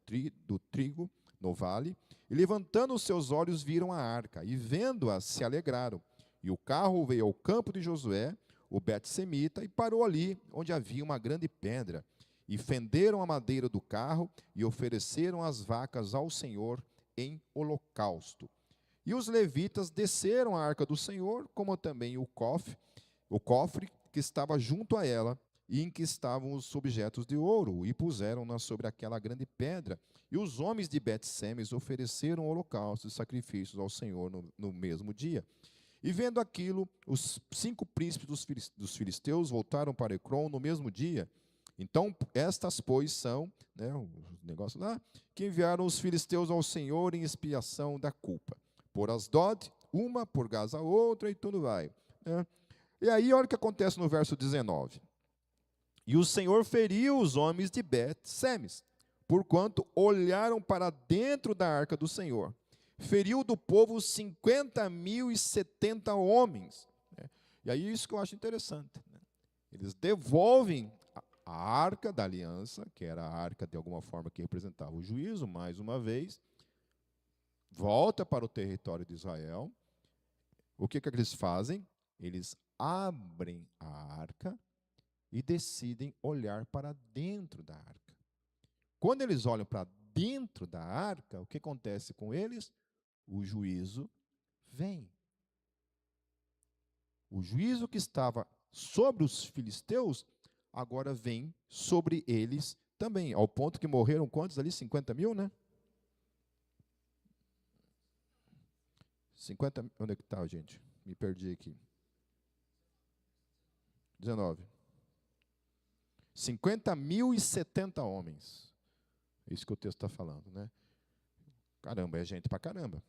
trigo no vale, e levantando os seus olhos viram a arca, e vendo-a se alegraram. E o carro veio ao campo de Josué, o Bet-Semita, e parou ali, onde havia uma grande pedra. E fenderam a madeira do carro, e ofereceram as vacas ao Senhor em holocausto. E os levitas desceram a arca do Senhor, como também o cofre que estava junto a ela, e em que estavam os objetos de ouro, e puseram-na sobre aquela grande pedra. E os homens de Bet-Semes ofereceram holocaustos e sacrifícios ao Senhor no mesmo dia. E vendo aquilo, os 5 príncipes dos filisteus voltaram para Ecrom no mesmo dia. Então, estas, pois, são, né, o negócio lá, que enviaram os filisteus ao Senhor em expiação da culpa. Por Asdod, uma, por Gaza, outra, e tudo vai, né? E aí, olha o que acontece no verso 19. E o Senhor feriu os homens de Bet-Semes, porquanto olharam para dentro da arca do Senhor. Feriu do povo 50.070 homens. Né? E aí isso que eu acho interessante, né? Eles devolvem a arca da aliança, que era a arca de alguma forma que representava o juízo, mais uma vez, volta para o território de Israel. O que eles fazem? Eles abrem a arca e decidem olhar para dentro da arca. Quando eles olham para dentro da arca, o que acontece com eles? O juízo vem. O juízo que estava sobre os filisteus, agora vem sobre eles também, ao ponto que morreram quantos ali? 50.000, né? 50, onde é que está, gente? Me perdi aqui. 19. 50.070 homens. É isso que o texto está falando, né? Caramba, é gente pra caramba.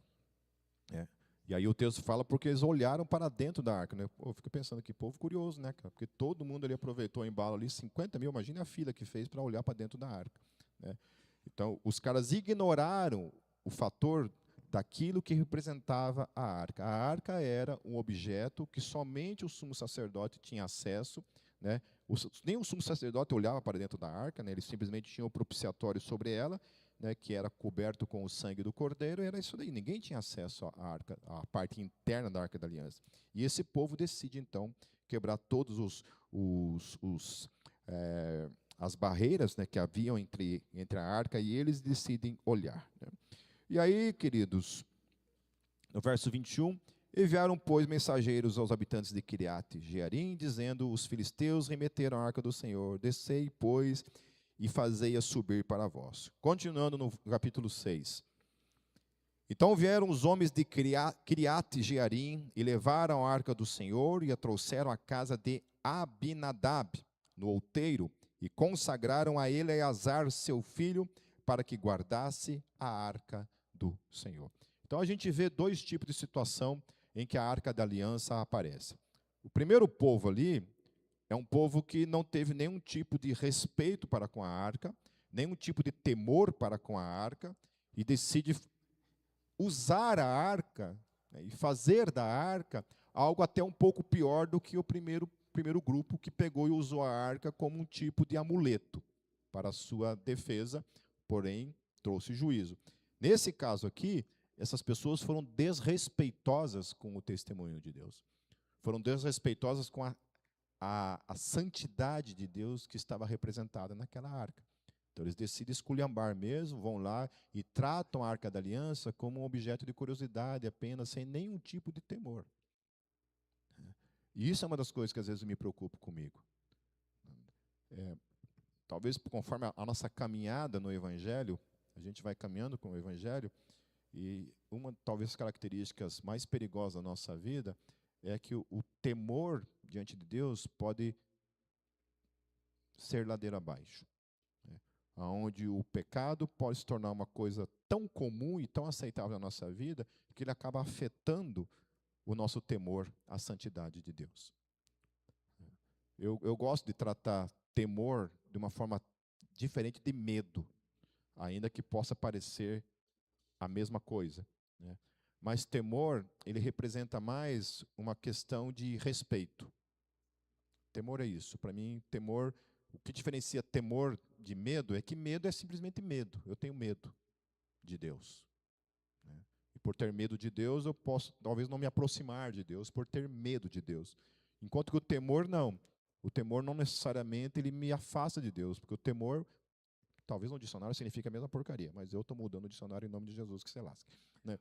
É. E aí o texto fala porque eles olharam para dentro da arca, né? Pô, eu fico pensando que povo curioso, né, cara? Porque todo mundo ali aproveitou o embalo ali, 50.000, imagina a fila que fez para olhar para dentro da arca, né? Então, os caras ignoraram o fator daquilo que representava a arca. A arca era um objeto que somente o sumo sacerdote tinha acesso, né? Nem o sumo sacerdote olhava para dentro da arca, né? Ele simplesmente tinha o propiciatório sobre ela, né, que era coberto com o sangue do cordeiro, era isso daí. Ninguém tinha acesso à arca, à parte interna da Arca da Aliança. E esse povo decide, então, quebrar todos as barreiras, né, que haviam entre a arca, e eles decidem olhar, né? E aí, queridos, no verso 21, enviaram, pois, mensageiros aos habitantes de Kiriat Jearim, dizendo: os filisteus remeteram a arca do Senhor, descei, pois, e fazei-a subir para vós. Continuando no capítulo 6. Então vieram os homens de Kiriat Jearim e levaram a arca do Senhor e a trouxeram à casa de Abinadab, no outeiro, e consagraram a Eleazar, seu filho, para que guardasse a arca do Senhor. Então a gente vê 2 tipos de situação em que a arca da aliança aparece. O primeiro povo ali é um povo que não teve nenhum tipo de respeito para com a arca, nenhum tipo de temor para com a arca, e decide usar a arca, né, e fazer da arca algo até um pouco pior do que o primeiro primeiro grupo que pegou e usou a arca como um tipo de amuleto para a sua defesa, porém trouxe juízo. Nesse caso aqui, essas pessoas foram desrespeitosas com o testemunho de Deus. Foram desrespeitosas com a santidade de Deus que estava representada naquela arca. Então eles decidem esculhambar mesmo, vão lá e tratam a Arca da Aliança como um objeto de curiosidade apenas, sem nenhum tipo de temor. E isso é uma das coisas que às vezes me preocupa comigo. Talvez conforme a nossa caminhada no Evangelho, a gente vai caminhando com o Evangelho, e uma talvez das características mais perigosas da nossa vida é que o temor diante de Deus pode ser ladeira abaixo. Onde o pecado pode se tornar uma coisa tão comum e tão aceitável na nossa vida que ele acaba afetando o nosso temor à santidade de Deus. Eu gosto de tratar temor de uma forma diferente de medo, ainda que possa parecer a mesma coisa, né? Mas temor, ele representa mais uma questão de respeito. Temor é isso. Para mim, temor, o que diferencia temor de medo é que medo é simplesmente medo. Eu tenho medo de Deus, né? E por ter medo de Deus, eu posso talvez não me aproximar de Deus por ter medo de Deus. Enquanto que o temor não. O temor não necessariamente ele me afasta de Deus, porque o temor, talvez no dicionário significa a mesma porcaria, mas eu estou mudando o dicionário em nome de Jesus, que se lasque, né?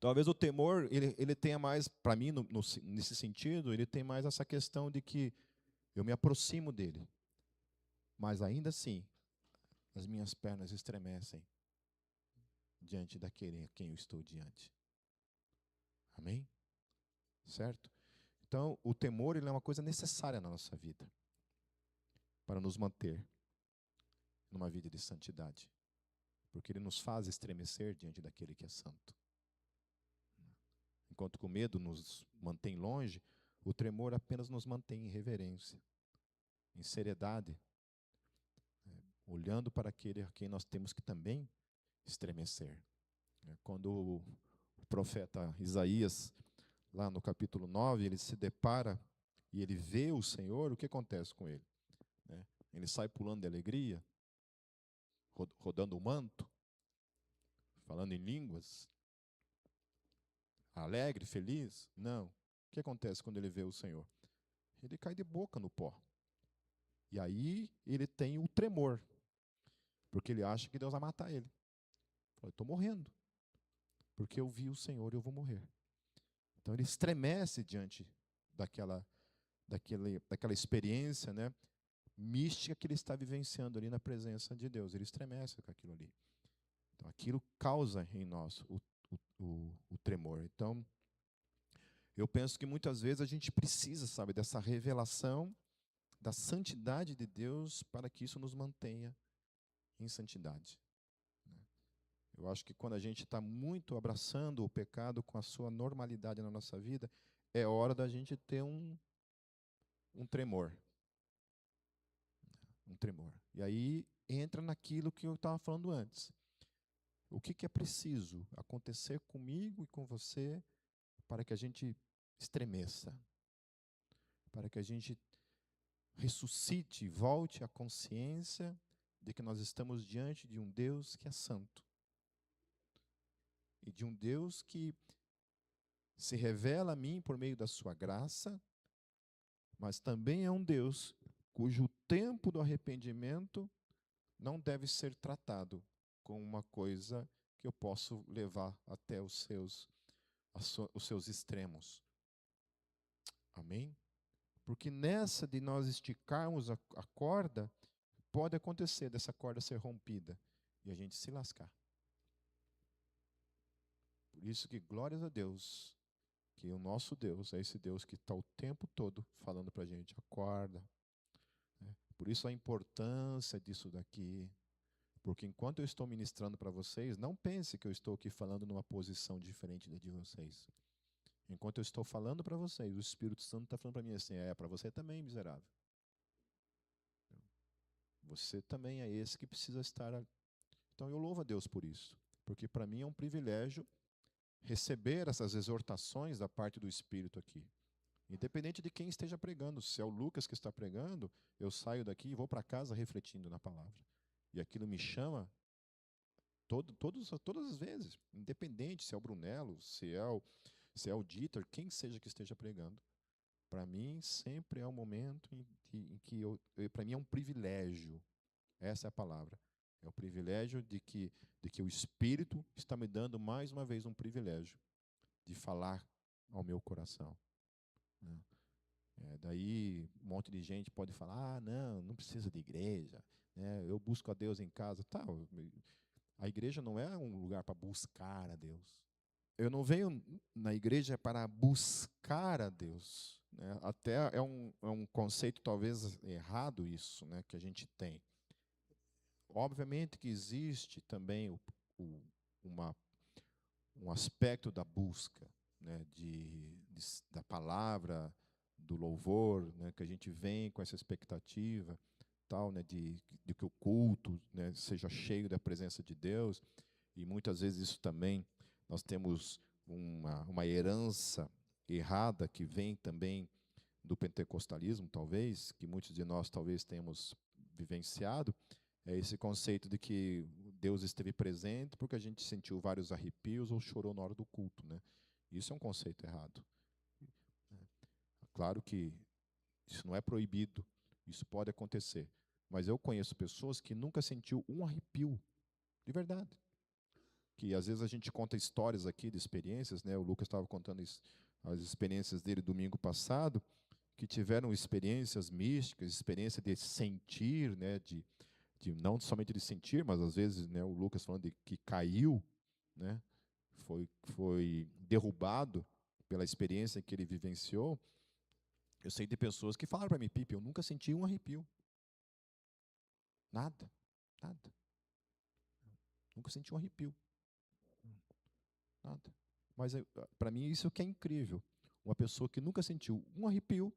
Talvez o temor ele tenha mais, para mim, nesse sentido, ele tem mais essa questão de que eu me aproximo dele, mas ainda assim, as minhas pernas estremecem diante daquele a quem eu estou diante. Amém? Certo? Então, o temor ele é uma coisa necessária na nossa vida para nos manter numa vida de santidade, porque ele nos faz estremecer diante daquele que é santo. Enquanto que o medo nos mantém longe, o tremor apenas nos mantém em reverência, em seriedade, olhando para aquele a quem nós temos que também estremecer. Quando o profeta Isaías, lá no capítulo 9, ele se depara e ele vê o Senhor, o que acontece com ele? Ele sai pulando de alegria, rodando o manto, falando em línguas, alegre, feliz? Não. O que acontece quando ele vê o Senhor? Ele cai de boca no pó. E aí ele tem o tremor, porque ele acha que Deus vai matar ele. Eu estou morrendo, porque eu vi o Senhor e eu vou morrer. Então ele estremece diante daquela experiência, né, mística que ele está vivenciando ali na presença de Deus. Ele estremece com aquilo ali. Então aquilo causa em nós o tremor. Então eu penso que muitas vezes a gente precisa, sabe, dessa revelação da santidade de Deus para que isso nos mantenha em santidade. Eu acho que quando a gente está muito abraçando o pecado com a sua normalidade na nossa vida, é hora da gente ter um tremor. Um tremor. E aí entra naquilo que eu estava falando antes. O que é preciso acontecer comigo e com você para que a gente estremeça? Para que a gente ressuscite, volte à consciência de que nós estamos diante de um Deus que é santo. E de um Deus que se revela a mim por meio da sua graça, mas também é um Deus cujo tempo do arrependimento não deve ser tratado como uma coisa que eu posso levar até os seus extremos. Amém? Porque nessa de nós esticarmos a corda, pode acontecer dessa corda ser rompida e a gente se lascar. Por isso que glórias a Deus, que o nosso Deus é esse Deus que está o tempo todo falando para a gente, acorda. Por isso a importância disso daqui. Porque enquanto eu estou ministrando para vocês, não pense que eu estou aqui falando numa posição diferente da de vocês. Enquanto eu estou falando para vocês, o Espírito Santo está falando para mim assim, para você também, miserável. Você também é esse que precisa estar. Então eu louvo a Deus por isso. Porque para mim é um privilégio receber essas exortações da parte do Espírito aqui. Independente de quem esteja pregando. Se é o Lucas que está pregando, eu saio daqui e vou para casa refletindo na palavra. E aquilo me chama todas as vezes. Independente se é o Brunello, se é o Dieter, quem seja que esteja pregando. Para mim, sempre é um momento em que para mim é um privilégio. Essa é a palavra. É o privilégio de que o Espírito está me dando mais uma vez um privilégio de falar ao meu coração. Né? Daí um monte de gente pode falar: não precisa de igreja, né? Eu busco a Deus em casa. Tá, a igreja não é um lugar para buscar a Deus. Eu não venho na igreja para buscar a Deus. Né? Até é um conceito talvez errado isso, né, que a gente tem. Obviamente que existe também o, uma, um aspecto da busca, né, da palavra, do louvor, né, que a gente vem com essa expectativa, tal, né, de que o culto, né, seja cheio da presença de Deus, e muitas vezes isso também, nós temos uma herança errada que vem também do pentecostalismo, talvez, que muitos de nós talvez tenhamos vivenciado, é esse conceito de que Deus esteve presente porque a gente sentiu vários arrepios ou chorou na hora do culto, né? Isso é um conceito errado. Claro que isso não é proibido, isso pode acontecer. Mas eu conheço pessoas que nunca sentiu um arrepio, de verdade. Que às vezes a gente conta histórias aqui de experiências, né? O Lucas estava contando as experiências dele domingo passado, que tiveram experiências místicas, experiência de sentir, né? De não somente de sentir, mas às vezes, né? O Lucas falando de que caiu, né? Foi derrubado pela experiência que ele vivenciou. Eu sei de pessoas que falaram para mim: Pipe, eu nunca senti um arrepio. Nada, nada. Nunca senti um arrepio. Nada. Mas para mim isso que é incrível. Uma pessoa que nunca sentiu um arrepio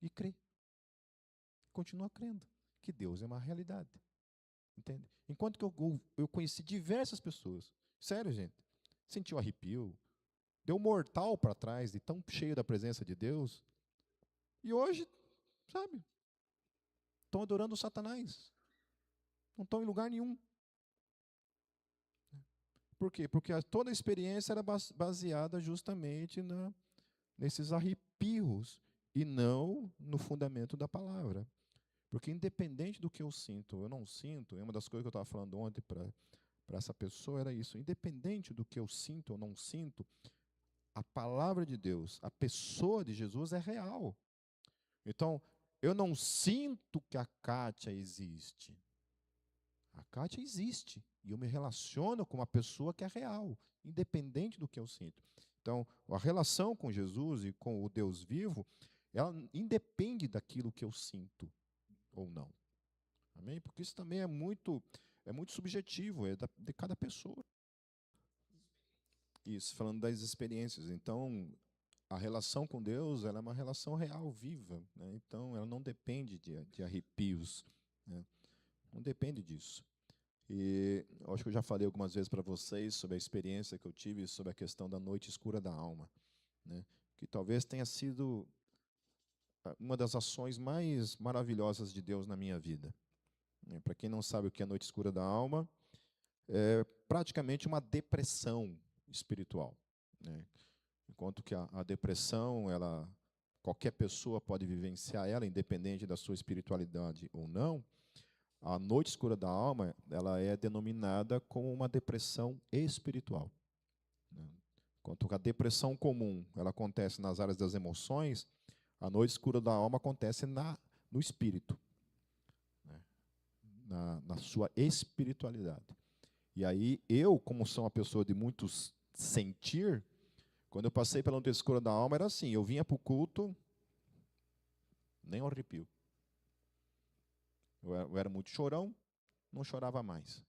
e crê. Continua crendo que Deus é uma realidade. Entende? Enquanto que eu conheci diversas pessoas. Sério, gente. Sentiu arrepio. Deu mortal para trás de tão cheio da presença de Deus. E hoje, sabe, estão adorando Satanás. Não estão em lugar nenhum. Por quê? Porque toda a experiência era baseada justamente nesses arrepios e não no fundamento da palavra. Porque independente do que eu sinto, eu não sinto, é uma das coisas que eu estava falando ontem para essa pessoa, era isso. Independente do que eu sinto ou não sinto, a palavra de Deus, a pessoa de Jesus é real. Então, eu não sinto que a Kátia existe. A Kátia existe. E eu me relaciono com uma pessoa que é real, independente do que eu sinto. Então, a relação com Jesus e com o Deus vivo, ela independe daquilo que eu sinto ou não. Amém? Porque isso também é muito subjetivo, de cada pessoa. Isso, falando das experiências. Então, a relação com Deus, ela é uma relação real, viva. Né? Então, ela não depende de arrepios. Né? Não depende disso. E eu acho que eu já falei algumas vezes para vocês sobre a experiência que eu tive sobre a questão da noite escura da alma, né? Que talvez tenha sido uma das ações mais maravilhosas de Deus na minha vida. Para quem não sabe o que é a noite escura da alma, é praticamente uma depressão espiritual. Né? Enquanto que a depressão, qualquer pessoa pode vivenciar ela, independente da sua espiritualidade ou não, a noite escura da alma, ela é denominada como uma depressão espiritual. Né? Enquanto a depressão comum, ela acontece nas áreas das emoções, a noite escura da alma acontece no espírito, né? Na sua espiritualidade. E aí, eu, como sou uma pessoa de muitos sentir, quando eu passei pela noite escura da alma, era assim, eu vinha para o culto, nem um arrepio. Eu era muito chorão, não chorava mais.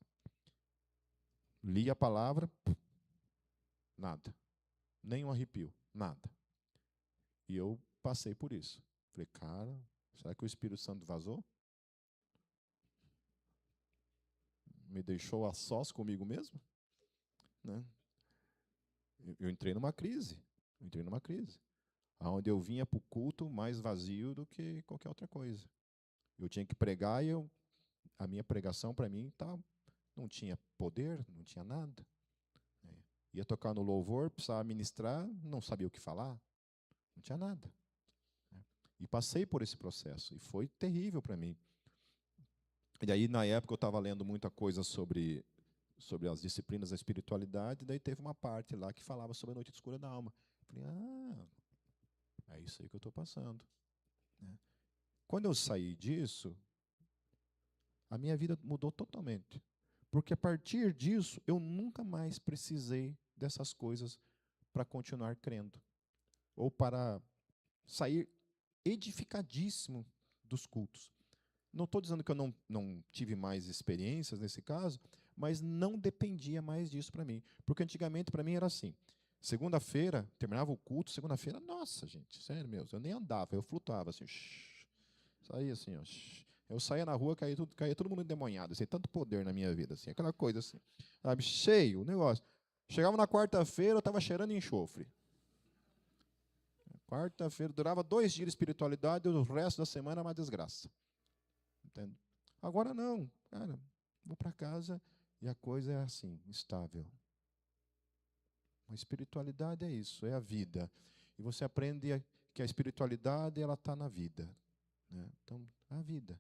Lia a palavra, nada. Nem um arrepio, nada. E eu passei por isso. Falei, cara, será que o Espírito Santo vazou? Me deixou a sós comigo mesmo? Né? Eu entrei numa crise. onde eu vinha para o culto mais vazio do que qualquer outra coisa. Eu tinha que pregar e a minha pregação, para mim, não tinha poder, não tinha nada. Ia tocar no louvor, precisava ministrar, não sabia o que falar, não tinha nada. E passei por esse processo, e foi terrível para mim. E daí, na época, eu estava lendo muita coisa sobre as disciplinas da espiritualidade, e daí teve uma parte lá que falava sobre a noite escura da alma. Falei, é isso aí que eu estou passando. Quando eu saí disso, a minha vida mudou totalmente. Porque a partir disso, eu nunca mais precisei dessas coisas para continuar crendo. Ou para sair edificadíssimo dos cultos. Não estou dizendo que eu não tive mais experiências nesse caso, mas não dependia mais disso para mim. Porque antigamente, para mim, era assim. Segunda-feira, terminava o culto, segunda-feira, nossa, gente, sério mesmo, eu nem andava, eu flutuava assim, saía assim, ó, eu saía na rua, caía todo mundo endemoniado, assim, tanto poder na minha vida, assim, aquela coisa assim, sabe, cheio o negócio. Chegava na quarta-feira, eu estava cheirando enxofre. Quarta-feira, durava 2 dias de espiritualidade, e o resto da semana era uma desgraça. Entende? Agora não, cara, vou para casa e a coisa é assim, estável. A espiritualidade é isso, é a vida. E você aprende que a espiritualidade ela está na vida. Né? Então, a vida.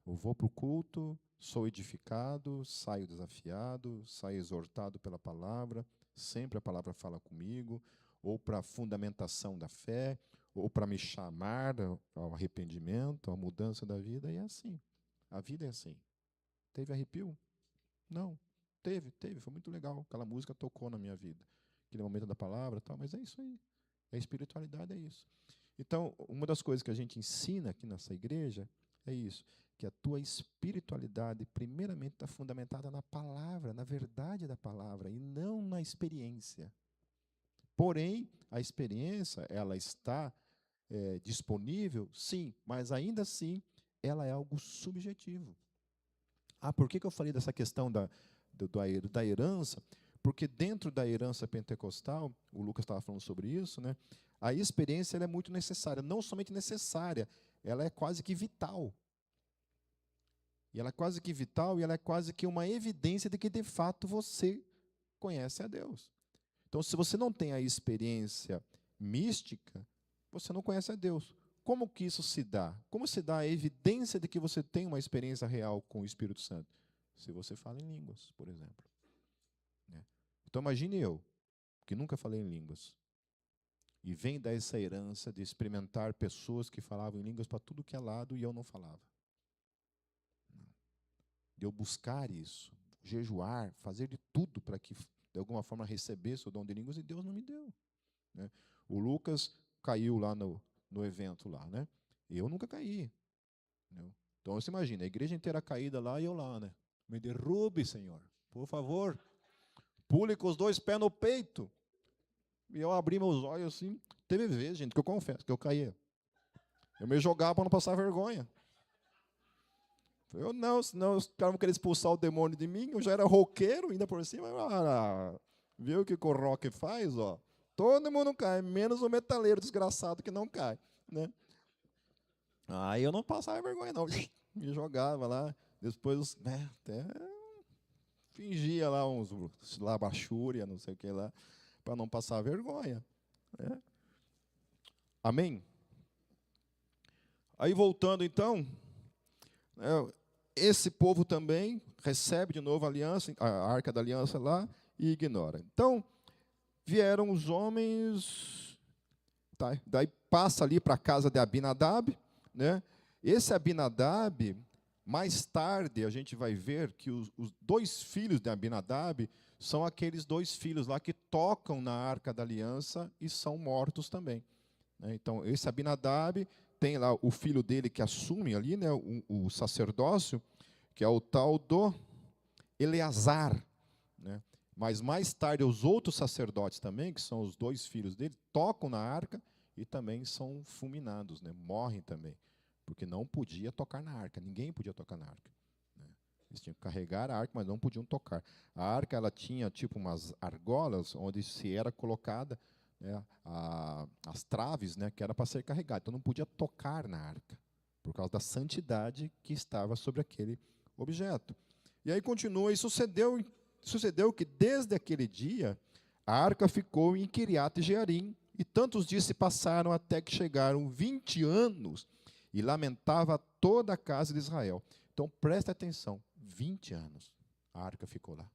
Eu vou para o culto, sou edificado, saio desafiado, saio exortado pela palavra, sempre a palavra fala comigo, ou para a fundamentação da fé, ou para me chamar ao arrependimento, à mudança da vida, e é assim. A vida é assim. Teve arrepio? Não. Teve, foi muito legal. Aquela música tocou na minha vida. Aquele momento da palavra, tal, mas é isso aí. A espiritualidade é isso. Então, uma das coisas que a gente ensina aqui nessa igreja é isso, que a tua espiritualidade, primeiramente, está fundamentada na palavra, na verdade da palavra, e não na experiência. Porém, a experiência, ela está disponível, sim, mas ainda assim, ela é algo subjetivo. Por que eu falei dessa questão da herança? Porque dentro da herança pentecostal, o Lucas estava falando sobre isso, né? A experiência ela é muito necessária, não somente necessária, ela é quase que vital. E ela é quase que vital e ela é quase que uma evidência de que, de fato, você conhece a Deus. Então, se você não tem a experiência mística, você não conhece a Deus. Como que isso se dá? Como se dá a evidência de que você tem uma experiência real com o Espírito Santo? Se você fala em línguas, por exemplo. Então, imagine eu, que nunca falei em línguas, e vem dessa herança de experimentar pessoas que falavam em línguas para tudo que é lado e eu não falava. De eu buscar isso, jejuar, fazer de tudo para que, de alguma forma, recebesse o dom de línguas, e Deus não me deu. Né? O Lucas caiu lá no evento lá, né? Eu nunca caí. Né? Então você imagina, a igreja inteira caída lá e eu lá, né? Me derrube, Senhor, por favor. Pule com os 2 pés no peito. E eu abri meus olhos assim. Teve vezes, gente, que eu confesso que eu caía. Eu me jogava para não passar vergonha. Eu não, senão os caras vão querer expulsar o demônio de mim. Eu já era roqueiro, ainda por cima. Viu o que o rock faz? Ó? Todo mundo cai, menos o metaleiro desgraçado que não cai. Né? Aí eu não passava vergonha, não. Me jogava lá. Depois, até fingia lá uns labachúria, não sei o que lá, para não passar vergonha. Né? Amém? Aí voltando então, esse povo também recebe de novo a aliança, a arca da aliança lá, e ignora. Então, vieram os homens, tá? Daí passa ali para a casa de Abinadab, né? Esse Abinadab, mais tarde a gente vai ver que os 2 filhos de Abinadab são aqueles 2 filhos lá que tocam na arca da aliança e são mortos também. Né? Então, esse Abinadab tem lá o filho dele que assume ali, né, o sacerdócio, que é o tal do Eleazar. Né? Mas mais tarde os outros sacerdotes também, que são os 2 filhos dele, tocam na arca e também são fulminados, né? Morrem também, porque não podia tocar na arca, ninguém podia tocar na arca. Né? Eles tinham que carregar a arca, mas não podiam tocar. A arca ela tinha tipo umas argolas onde se era colocada né, as traves, né, que era para ser carregado. Então não podia tocar na arca, por causa da santidade que estava sobre aquele objeto. E aí continua, e sucedeu que desde aquele dia a arca ficou em Quiriate Jearim, e tantos dias se passaram até que chegaram 20 anos, e lamentava toda a casa de Israel. Então preste atenção, 20 anos a arca ficou lá.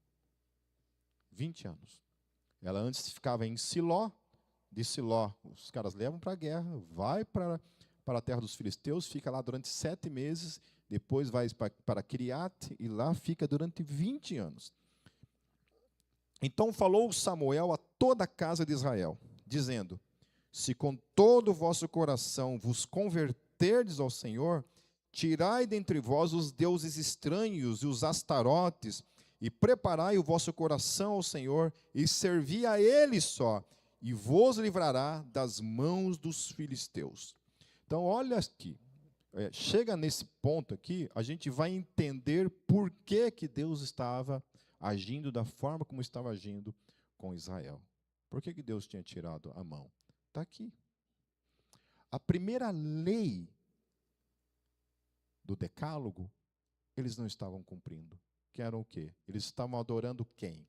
20 anos. Ela antes ficava em Siló, de Siló os caras levam para a guerra, vai para a terra dos filisteus, fica lá durante 7 meses, depois vai para Quiriate, e lá fica durante 20 anos. Então falou Samuel a toda a casa de Israel, dizendo: se com todo o vosso coração vos converterdes ao Senhor, tirai dentre vós os deuses estranhos e os astarotes, e preparai o vosso coração ao Senhor, e servi a Ele só, e vos livrará das mãos dos filisteus. Então, olha aqui, chega nesse ponto aqui, a gente vai entender por que Deus estava agindo da forma como estava agindo com Israel. Por que Deus tinha tirado a mão? Está aqui. A primeira lei do decálogo, eles não estavam cumprindo. Que eram o quê? Eles estavam adorando quem?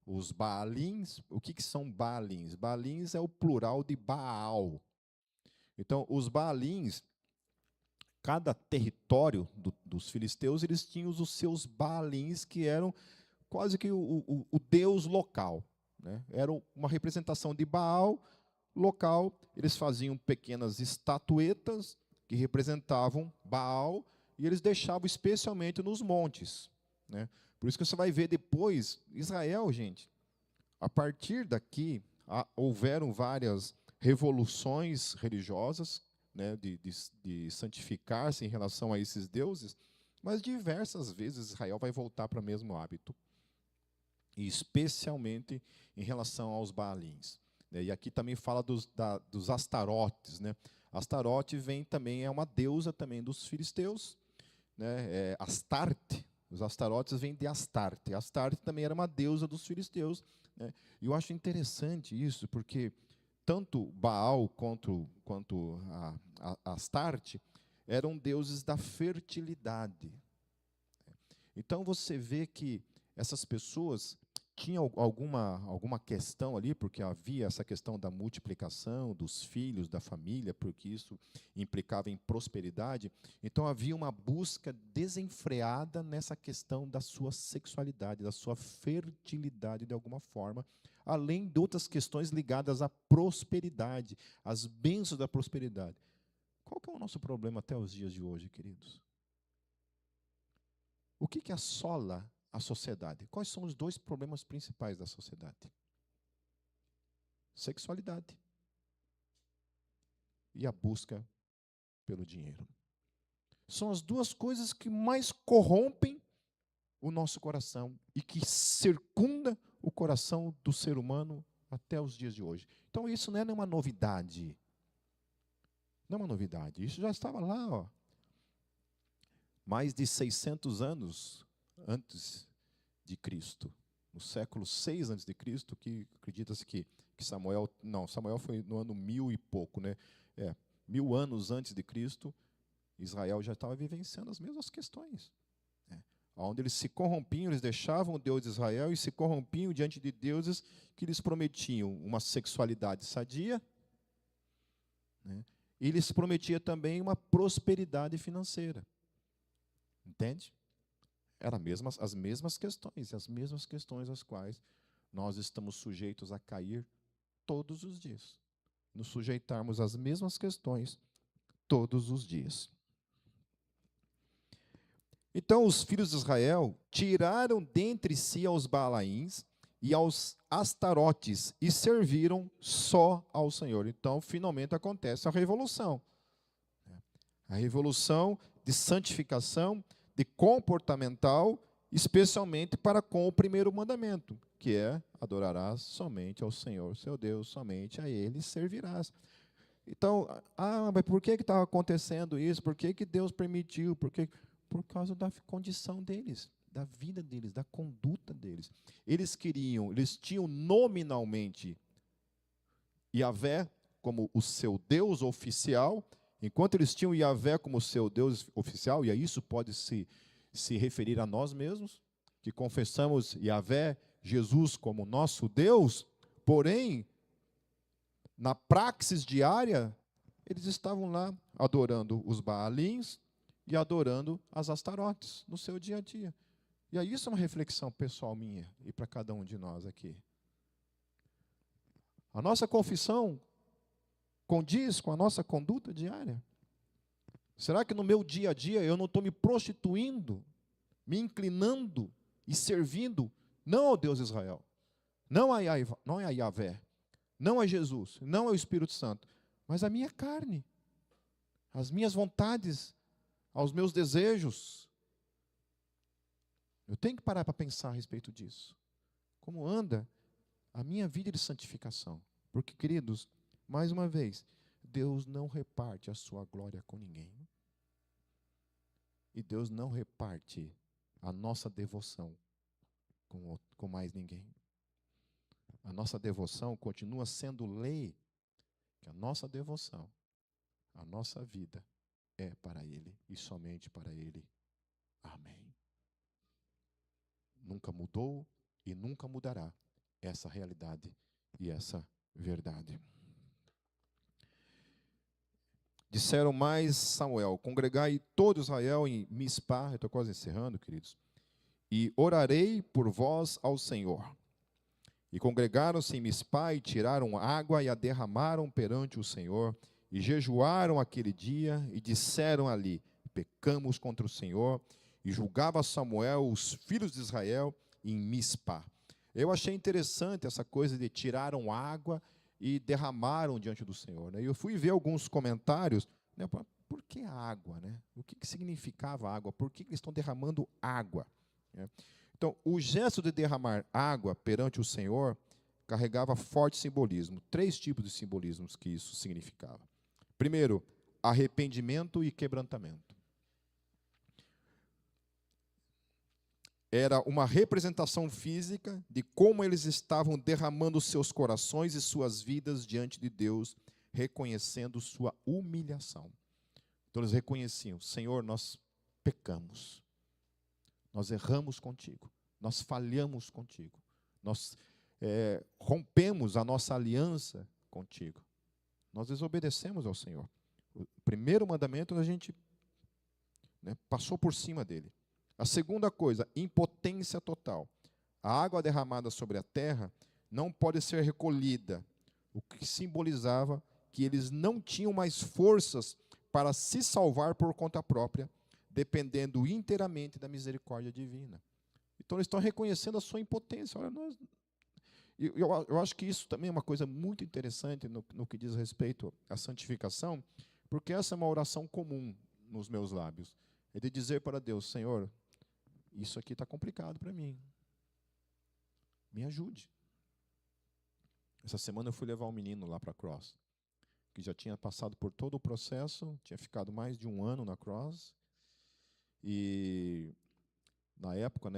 Os Baalins. O que são Baalins? Baalins é o plural de Baal. Então, os Baalins, cada território dos filisteus, eles tinham os seus Baalins, que eram quase que o deus local, né? Era uma representação de Baal local. Eles faziam pequenas estatuetas que representavam Baal, e eles deixavam especialmente nos montes, né? Por isso que você vai ver depois, Israel, gente, a partir daqui, houveram várias revoluções religiosas, né, de santificar-se em relação a esses deuses, mas diversas vezes Israel vai voltar para o mesmo hábito, e especialmente em relação aos Baalins. E aqui também fala dos Astarotes, né? Astarote também é uma deusa também dos filisteus, né? Astarte, os Astarotes vêm de Astarte. Astarte também era uma deusa dos filisteus, né? E eu acho interessante isso, porque tanto Baal quanto a Astarte eram deuses da fertilidade. Então você vê que essas pessoas tinham alguma questão ali, porque havia essa questão da multiplicação dos filhos, da família, porque isso implicava em prosperidade. Então havia uma busca desenfreada nessa questão da sua sexualidade, da sua fertilidade de alguma forma, além de outras questões ligadas à prosperidade, às bênçãos da prosperidade. Qual que é o nosso problema até os dias de hoje, queridos? O que assola a sociedade? Quais são os 2 problemas principais da sociedade? Sexualidade e a busca pelo dinheiro. São as 2 coisas que mais corrompem o nosso coração e que circunda o coração do ser humano até os dias de hoje. Então isso não é nenhuma novidade. Não é uma novidade. Isso já estava lá, ó. Mais de 600 anos antes de Cristo, no século 6 antes de Cristo, que acredita-se que Samuel foi no ano 1000 e pouco, né? 1000 anos antes de Cristo, Israel já estava vivenciando as mesmas questões, né? Onde eles se corrompiam, eles deixavam o Deus de Israel e se corrompiam diante de deuses que lhes prometiam uma sexualidade sadia, né? E lhes prometia também uma prosperidade financeira. Entende? Eram as mesmas questões às quais nós estamos sujeitos a cair todos os dias. Nos sujeitarmos às mesmas questões todos os dias. Então os filhos de Israel tiraram dentre si aos Baalaíns e aos Astarotes e serviram só ao Senhor. Então finalmente acontece a revolução. A revolução de santificação, de comportamental, especialmente para com o primeiro mandamento, que é: adorarás somente ao Senhor, seu Deus, somente a Ele servirás. Então, mas por que estava acontecendo isso? Por que Deus permitiu? Por causa da condição deles, da vida deles, da conduta deles. Eles tinham nominalmente Yahvé como o seu Deus oficial, enquanto eles tinham Yahvé como seu Deus oficial, e a isso pode se referir a nós mesmos, que confessamos Yahvé, Jesus como nosso Deus, porém, na praxis diária, eles estavam lá adorando os Baalins e adorando as Astarotes no seu dia a dia. E aí isso é uma reflexão pessoal minha e para cada um de nós aqui. A nossa confissão condiz com a nossa conduta diária? Será que no meu dia a dia eu não estou me prostituindo, me inclinando e servindo, não ao Deus Israel, não a Yahvé, não a Jesus, não ao Espírito Santo, mas à minha carne, às minhas vontades, aos meus desejos? Eu tenho que parar para pensar a respeito disso. Como anda a minha vida de santificação? Porque, queridos, mais uma vez, Deus não reparte a sua glória com ninguém. E Deus não reparte a nossa devoção com mais ninguém. A nossa devoção continua sendo lei, que a nossa devoção, a nossa vida é para Ele e somente para Ele. Amém. Nunca mudou e nunca mudará essa realidade e essa verdade. Disseram mais Samuel: congregai todo Israel em Mispá, eu estou quase encerrando, queridos, e orarei por vós ao Senhor. E congregaram-se em Mispá e tiraram água e a derramaram perante o Senhor, e jejuaram aquele dia e disseram ali: pecamos contra o Senhor. E julgava Samuel os filhos de Israel em Mispá. Eu achei interessante essa coisa de tiraram água e derramaram diante do Senhor, né? Eu fui ver alguns comentários, né? Por que água, né? O que significava água? Por que eles estão derramando água, né? Então, o gesto de derramar água perante o Senhor carregava forte simbolismo. 3 tipos de simbolismos que isso significava. Primeiro, arrependimento e quebrantamento. Era uma representação física de como eles estavam derramando seus corações e suas vidas diante de Deus, reconhecendo sua humilhação. Então eles reconheciam: Senhor, nós pecamos, nós erramos contigo, nós falhamos contigo, nós rompemos a nossa aliança contigo, nós desobedecemos ao Senhor. O primeiro mandamento a gente passou por cima dele. A segunda coisa, impotência total. A água derramada sobre a terra não pode ser recolhida, o que simbolizava que eles não tinham mais forças para se salvar por conta própria, dependendo inteiramente da misericórdia divina. Então, eles estão reconhecendo a sua impotência. Olha, eu acho que isso também é uma coisa muito interessante no que diz respeito à santificação, porque essa é uma oração comum nos meus lábios. É de dizer para Deus: Senhor, isso aqui está complicado para mim. Me ajude. Essa semana eu fui levar um menino lá para a Cross, que já tinha passado por todo o processo, tinha ficado mais de 1 ano na Cross. E, na época,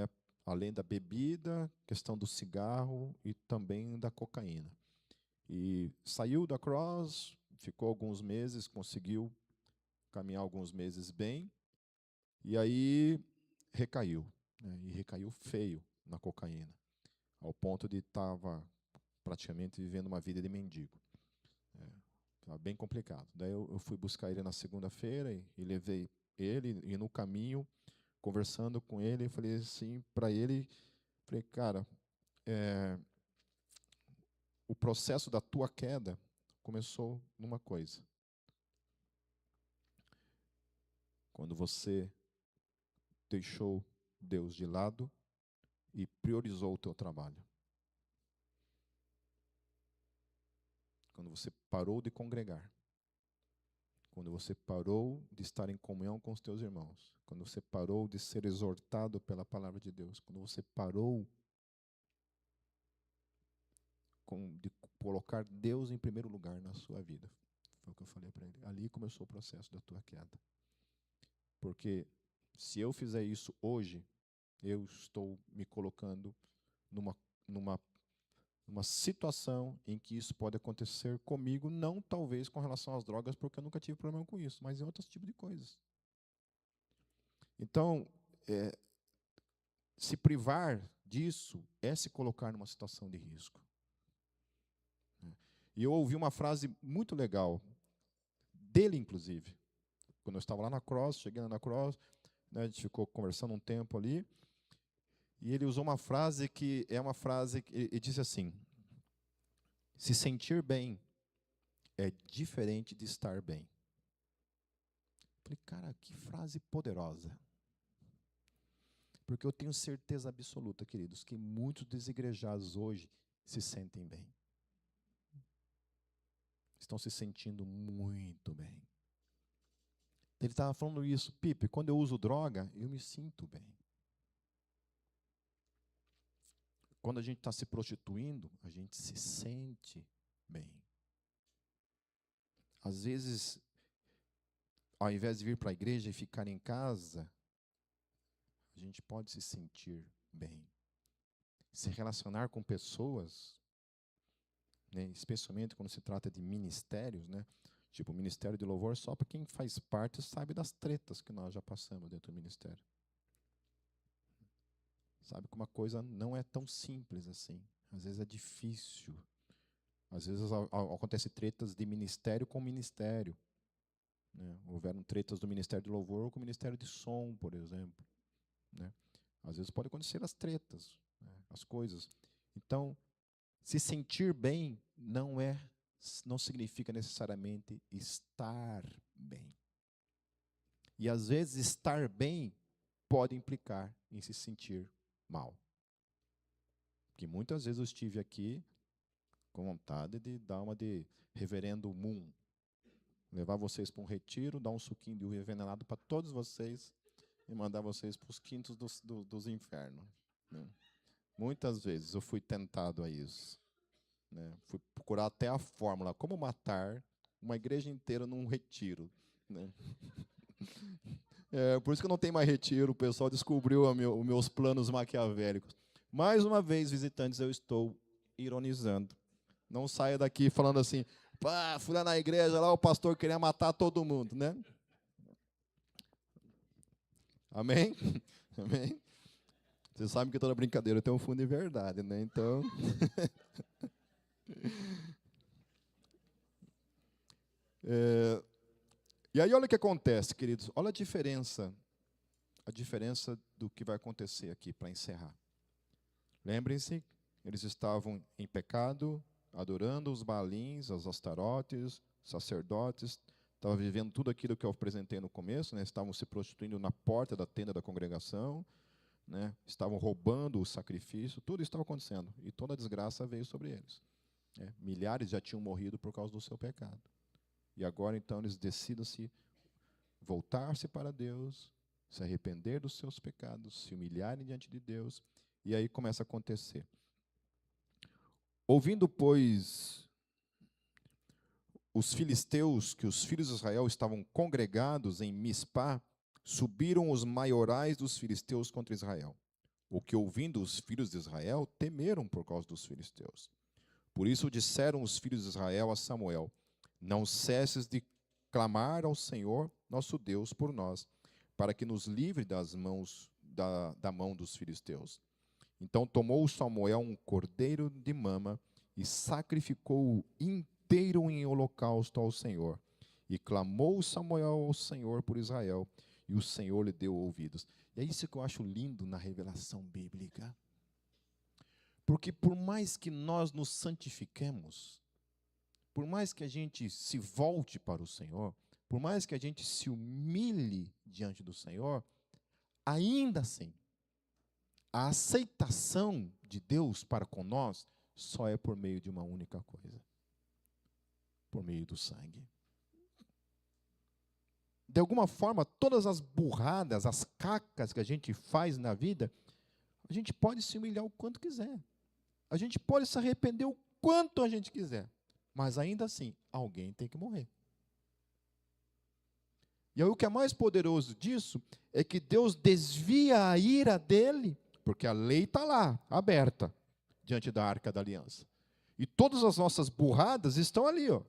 além da bebida, questão do cigarro e também da cocaína. E saiu da Cross, ficou alguns meses, conseguiu caminhar alguns meses bem, e aí recaiu, né? E recaiu feio na cocaína, ao ponto de estava praticamente vivendo uma vida de mendigo. Estava bem complicado. Daí eu fui buscar ele na segunda-feira e levei ele, e no caminho, conversando com ele, falei assim para ele, falei: cara, o processo da tua queda começou numa coisa. Quando você deixou Deus de lado e priorizou o teu trabalho. Quando você parou de congregar. Quando você parou de estar em comunhão com os teus irmãos. Quando você parou de ser exortado pela palavra de Deus. Quando você parou de colocar Deus em primeiro lugar na sua vida. Foi o que eu falei para ele. Ali começou o processo da tua queda. Porque se eu fizer isso hoje, eu estou me colocando numa uma situação em que isso pode acontecer comigo, não talvez com relação às drogas, porque eu nunca tive problema com isso, mas em outros tipos de coisas. Então, se privar disso é se colocar numa situação de risco. E eu ouvi uma frase muito legal, dele inclusive, quando eu estava lá na Cross, cheguei lá na Cross, né, a gente ficou conversando um tempo ali, e ele usou uma frase que é uma frase, ele disse assim: se sentir bem é diferente de estar bem. Falei, cara, que frase poderosa. Porque eu tenho certeza absoluta, queridos, que muitos desigrejados hoje se sentem bem. Estão se sentindo muito bem. Ele estava falando isso, Pipe, quando eu uso droga, eu me sinto bem. Quando a gente está se prostituindo, a gente se sente bem. Às vezes, ao invés de vir para a igreja e ficar em casa, a gente pode se sentir bem. Se relacionar com pessoas, né, especialmente quando se trata de ministérios, né, tipo, o ministério de louvor, só para quem faz parte sabe das tretas que nós já passamos dentro do ministério. Sabe que uma coisa não é tão simples assim. Às vezes é difícil. Às vezes acontecem tretas de ministério com ministério. Né? Houveram tretas do ministério de louvor com o ministério de som, por exemplo. Né? Às vezes pode acontecer as tretas, né? As coisas. Então, se sentir bem não significa necessariamente estar bem. E às vezes estar bem pode implicar em se sentir mal. Porque muitas vezes eu estive aqui com vontade de dar uma de reverendo Moon, levar vocês para um retiro, dar um suquinho de uva envenenado para todos vocês e mandar vocês para os quintos dos infernos. Né? Muitas vezes eu fui tentado a isso. Né? Fui procurar até a fórmula, como matar uma igreja inteira num retiro. Né? Por isso que eu não tenho mais retiro, o pessoal descobriu os meus planos maquiavélicos. Mais uma vez, visitantes, eu estou ironizando. Não saia daqui falando assim, pá, fui lá na igreja, lá o pastor queria matar todo mundo, né? Amém? Amém? Você sabe que toda brincadeira tem um fundo de verdade, né? Então... E aí olha o que acontece, queridos. Olha a diferença do que vai acontecer aqui para encerrar. Lembrem-se, eles estavam em pecado, adorando os Baalins, os Astarotes, sacerdotes, estavam vivendo tudo aquilo que eu apresentei no começo, né? Estavam se prostituindo na porta da tenda da congregação, né? Estavam roubando o sacrifício, tudo estava acontecendo, e toda a desgraça veio sobre eles. Né? Milhares já tinham morrido por causa do seu pecado. E agora, então, eles decidam-se voltar-se para Deus, se arrepender dos seus pecados, se humilharem diante de Deus, e aí começa a acontecer. Ouvindo, pois, os filisteus que os filhos de Israel estavam congregados em Mispá, subiram os maiorais dos filisteus contra Israel. O que, ouvindo os filhos de Israel, temeram por causa dos filisteus. Por isso disseram os filhos de Israel a Samuel: não cesses de clamar ao Senhor, nosso Deus, por nós, para que nos livre das mãos, da mão dos filisteus. Então tomou Samuel um cordeiro de mama e sacrificou-o inteiro em holocausto ao Senhor. E clamou Samuel ao Senhor por Israel, e o Senhor lhe deu ouvidos. E é isso que eu acho lindo na revelação bíblica. Porque por mais que nós nos santifiquemos, por mais que a gente se volte para o Senhor, por mais que a gente se humilhe diante do Senhor, ainda assim, a aceitação de Deus para com nós só é por meio de uma única coisa: por meio do sangue. De alguma forma, todas as burradas, as cacas que a gente faz na vida, a gente pode se humilhar o quanto quiser. A gente pode se arrepender o quanto a gente quiser. Mas ainda assim, alguém tem que morrer. E aí o que é mais poderoso disso é que Deus desvia a ira dele, porque a lei está lá, aberta, diante da Arca da Aliança. E todas as nossas burradas estão ali, ó,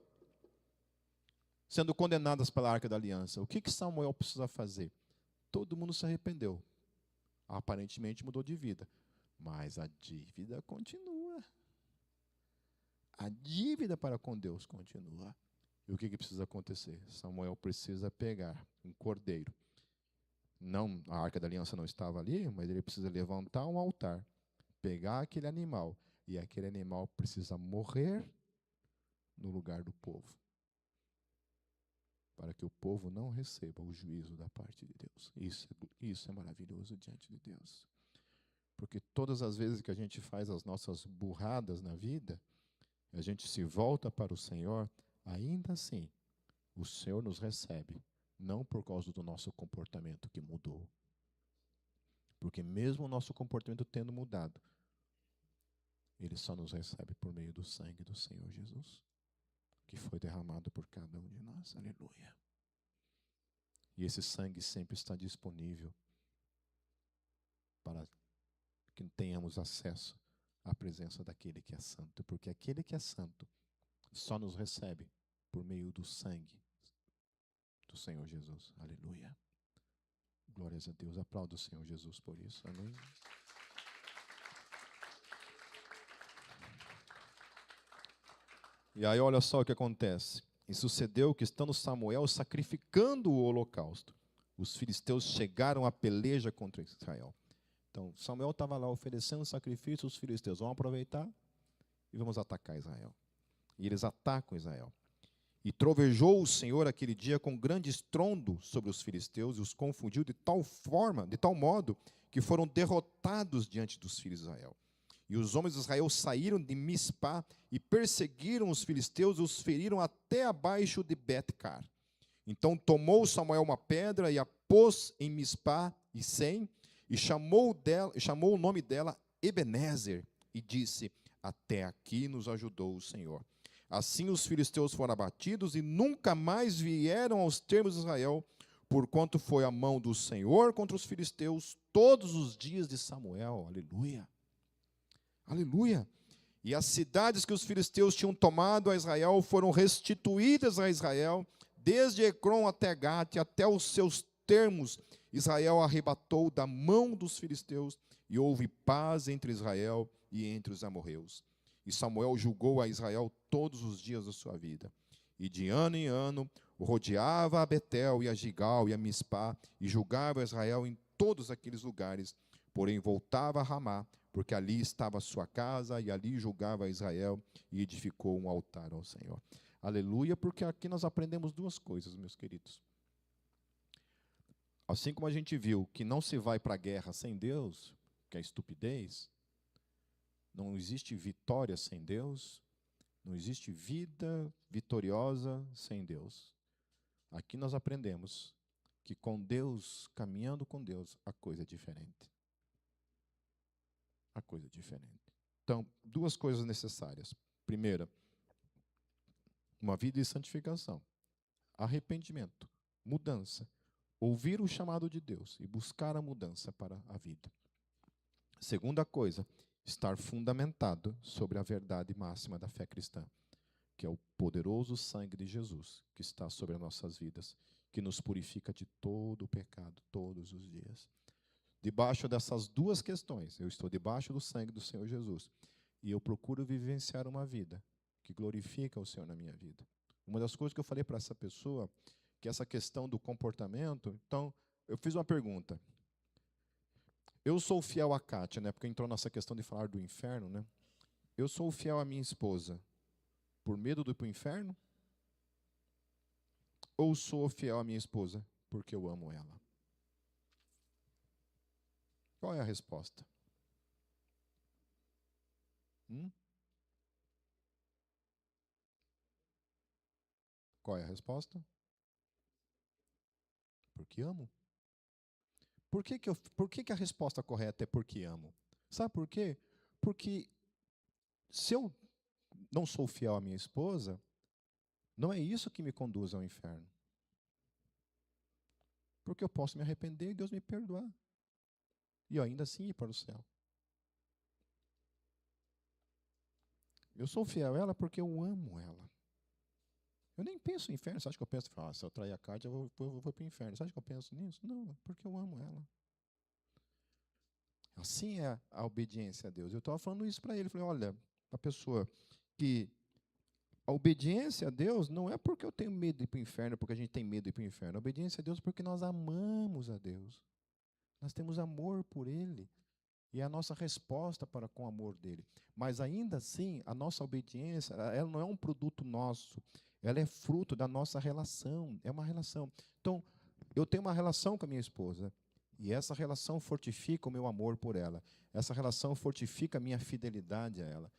sendo condenadas pela Arca da Aliança. O que Samuel precisa fazer? Todo mundo se arrependeu. Aparentemente mudou de vida. Mas a dívida continua. A dívida para com Deus continua. E o que precisa acontecer? Samuel precisa pegar um cordeiro. Não, a Arca da Aliança não estava ali, mas ele precisa levantar um altar, pegar aquele animal, e aquele animal precisa morrer no lugar do povo, para que o povo não receba o juízo da parte de Deus. Isso é maravilhoso diante de Deus. Porque todas as vezes que a gente faz as nossas burradas na vida, a gente se volta para o Senhor, ainda assim, o Senhor nos recebe, não por causa do nosso comportamento que mudou. Porque mesmo o nosso comportamento tendo mudado, Ele só nos recebe por meio do sangue do Senhor Jesus, que foi derramado por cada um de nós. Aleluia. E esse sangue sempre está disponível para que tenhamos acesso à presença daquele que é santo. Porque aquele que é santo só nos recebe por meio do sangue do Senhor Jesus. Aleluia. Glórias a Deus. Aplauda o Senhor Jesus por isso. Amém. E aí olha só o que acontece. E sucedeu que, estando Samuel sacrificando o holocausto, os filisteus chegaram à peleja contra Israel. Então, Samuel estava lá oferecendo sacrifício, os filisteus vão aproveitar e vamos atacar Israel. E eles atacam Israel. E trovejou o Senhor aquele dia com grande estrondo sobre os filisteus e os confundiu de tal forma, de tal modo, que foram derrotados diante dos filhos de Israel. E os homens de Israel saíram de Mispá e perseguiram os filisteus e os feriram até abaixo de Bet-car. Então tomou Samuel uma pedra e a pôs em Mispá e Sem, e chamou o nome dela Ebenezer, e disse: até aqui nos ajudou o Senhor. Assim os filisteus foram abatidos e nunca mais vieram aos termos de Israel, porquanto foi a mão do Senhor contra os filisteus todos os dias de Samuel. Aleluia. Aleluia. E as cidades que os filisteus tinham tomado a Israel foram restituídas a Israel, desde Ecrom até Gate, até os seus termos. Israel arrebatou da mão dos filisteus, e houve paz entre Israel e entre os amorreus. E Samuel julgou a Israel todos os dias da sua vida. E de ano em ano rodeava a Betel e a Gigal e a Mispá, e julgava Israel em todos aqueles lugares. Porém voltava a Ramá, porque ali estava a sua casa, e ali julgava Israel, e edificou um altar ao Senhor. Aleluia, porque aqui nós aprendemos duas coisas, meus queridos. Assim como a gente viu que não se vai para a guerra sem Deus, que é estupidez, não existe vitória sem Deus, não existe vida vitoriosa sem Deus. Aqui nós aprendemos que com Deus, caminhando com Deus, a coisa é diferente. A coisa é diferente. Então, duas coisas necessárias. Primeira, uma vida de santificação, arrependimento, mudança, ouvir o chamado de Deus e buscar a mudança para a vida. Segunda coisa, estar fundamentado sobre a verdade máxima da fé cristã, que é o poderoso sangue de Jesus, que está sobre as nossas vidas, que nos purifica de todo o pecado todos os dias. Debaixo dessas duas questões, eu estou debaixo do sangue do Senhor Jesus, e eu procuro vivenciar uma vida que glorifica o Senhor na minha vida. Uma das coisas que eu falei para essa pessoa, que essa questão do comportamento, então, eu fiz uma pergunta. Eu sou fiel a Kátia, né, porque entrou nessa questão de falar do inferno, né? Eu sou fiel à minha esposa por medo de ir para o inferno? Ou sou fiel à minha esposa porque eu amo ela? Qual é a resposta? Qual é a resposta? Porque amo. Por que a resposta correta é porque amo? Sabe por quê? Porque se eu não sou fiel à minha esposa, não é isso que me conduz ao inferno. Porque eu posso me arrepender e Deus me perdoar. E eu ainda assim ir para o céu. Eu sou fiel a ela porque eu amo ela. Eu nem penso em inferno. Você acha que eu penso, se eu trair a Kátia, eu vou para o inferno. Você acha que eu penso nisso? Não, porque eu amo ela. Assim é a obediência a Deus. Eu estava falando isso para ele. Falei, olha, a pessoa que a obediência a Deus não é porque eu tenho medo de ir para o inferno, porque a gente tem medo de ir para o inferno. A obediência a Deus é porque nós amamos a Deus. Nós temos amor por Ele. E é a nossa resposta para com o amor dele. Mas ainda assim, a nossa obediência, ela não é um produto nosso. Ela é fruto da nossa relação. É uma relação. Então, eu tenho uma relação com a minha esposa. E essa relação fortifica o meu amor por ela. Essa relação fortifica a minha fidelidade a ela.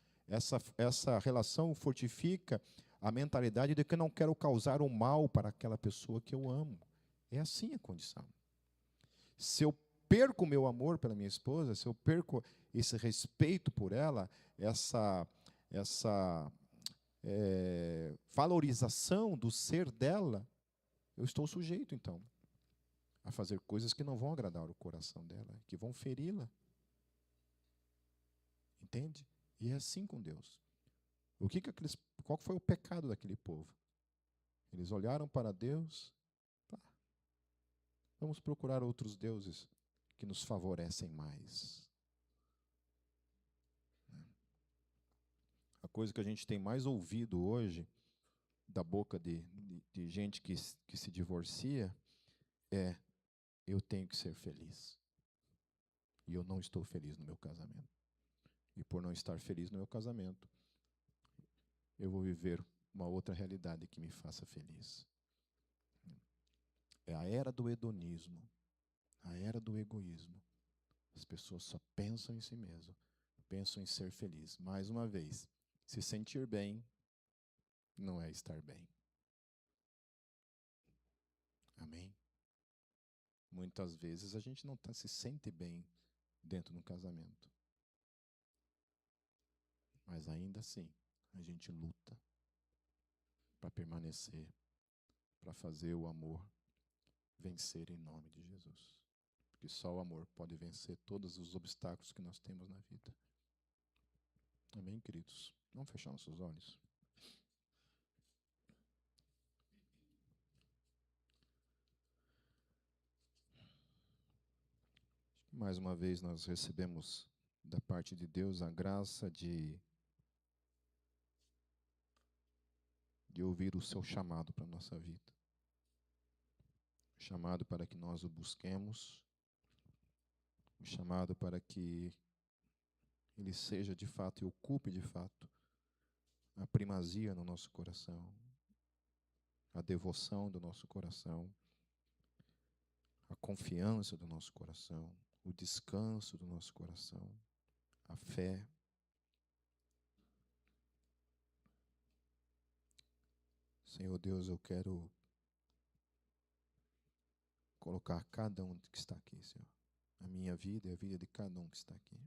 Essa relação fortifica a mentalidade de que eu não quero causar o mal para aquela pessoa que eu amo. É assim a condição. Se eu perco o meu amor pela minha esposa, se eu perco esse respeito por ela, essa valorização do ser dela, eu estou sujeito, então, a fazer coisas que não vão agradar o coração dela, que vão feri-la. Entende? E é assim com Deus. Qual foi o pecado daquele povo? Eles olharam para Deus, vamos procurar outros deuses que nos favorecem mais. A coisa que a gente tem mais ouvido hoje da boca de gente que se divorcia é: eu tenho que ser feliz. E eu não estou feliz no meu casamento. E por não estar feliz no meu casamento, eu vou viver uma outra realidade que me faça feliz. É a era do hedonismo, a era do egoísmo. As pessoas só pensam em si mesmo, pensam em ser feliz. Mais uma vez, se sentir bem não é estar bem. Amém? Muitas vezes a gente não se sente bem dentro do casamento. Mas ainda assim, a gente luta para permanecer, para fazer o amor vencer em nome de Jesus. Porque só o amor pode vencer todos os obstáculos que nós temos na vida. Amém, queridos? Vamos fechar nossos olhos. Mais uma vez nós recebemos da parte de Deus a graça de ouvir o seu chamado para a nossa vida. Chamado para que nós o busquemos, chamado para que Ele seja de fato e ocupe de fato a primazia no nosso coração, a devoção do nosso coração, a confiança do nosso coração, o descanso do nosso coração, a fé. Senhor Deus, eu quero colocar cada um que está aqui, Senhor, a minha vida e a vida de cada um que está aqui.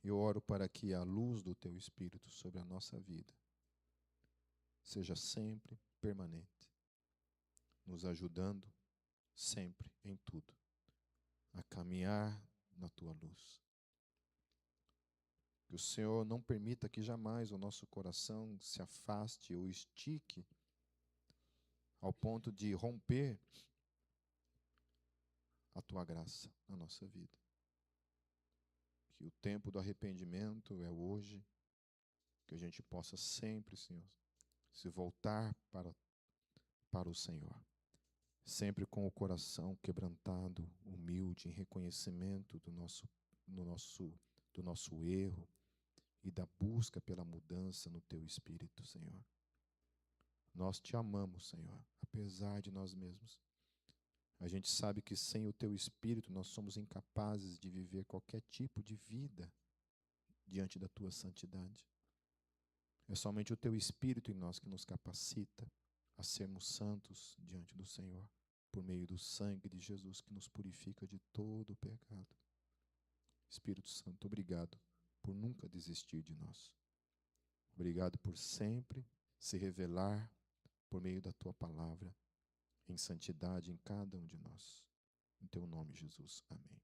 Eu oro para que a luz do Teu Espírito sobre a nossa vida seja sempre permanente, nos ajudando sempre em tudo a caminhar na Tua luz. Que o Senhor não permita que jamais o nosso coração se afaste ou estique ao ponto de romper a Tua graça na nossa vida. Que o tempo do arrependimento é hoje, que a gente possa sempre, Senhor, se voltar para o Senhor, sempre com o coração quebrantado, humilde, em reconhecimento do nosso erro e da busca pela mudança no Teu Espírito, Senhor. Nós Te amamos, Senhor, apesar de nós mesmos. A gente sabe que sem o Teu Espírito nós somos incapazes de viver qualquer tipo de vida diante da Tua santidade. É somente o Teu Espírito em nós que nos capacita a sermos santos diante do Senhor, por meio do sangue de Jesus que nos purifica de todo o pecado. Espírito Santo, obrigado por nunca desistir de nós. Obrigado por sempre se revelar por meio da Tua palavra, em santidade em cada um de nós. Em Teu nome, Jesus. Amém.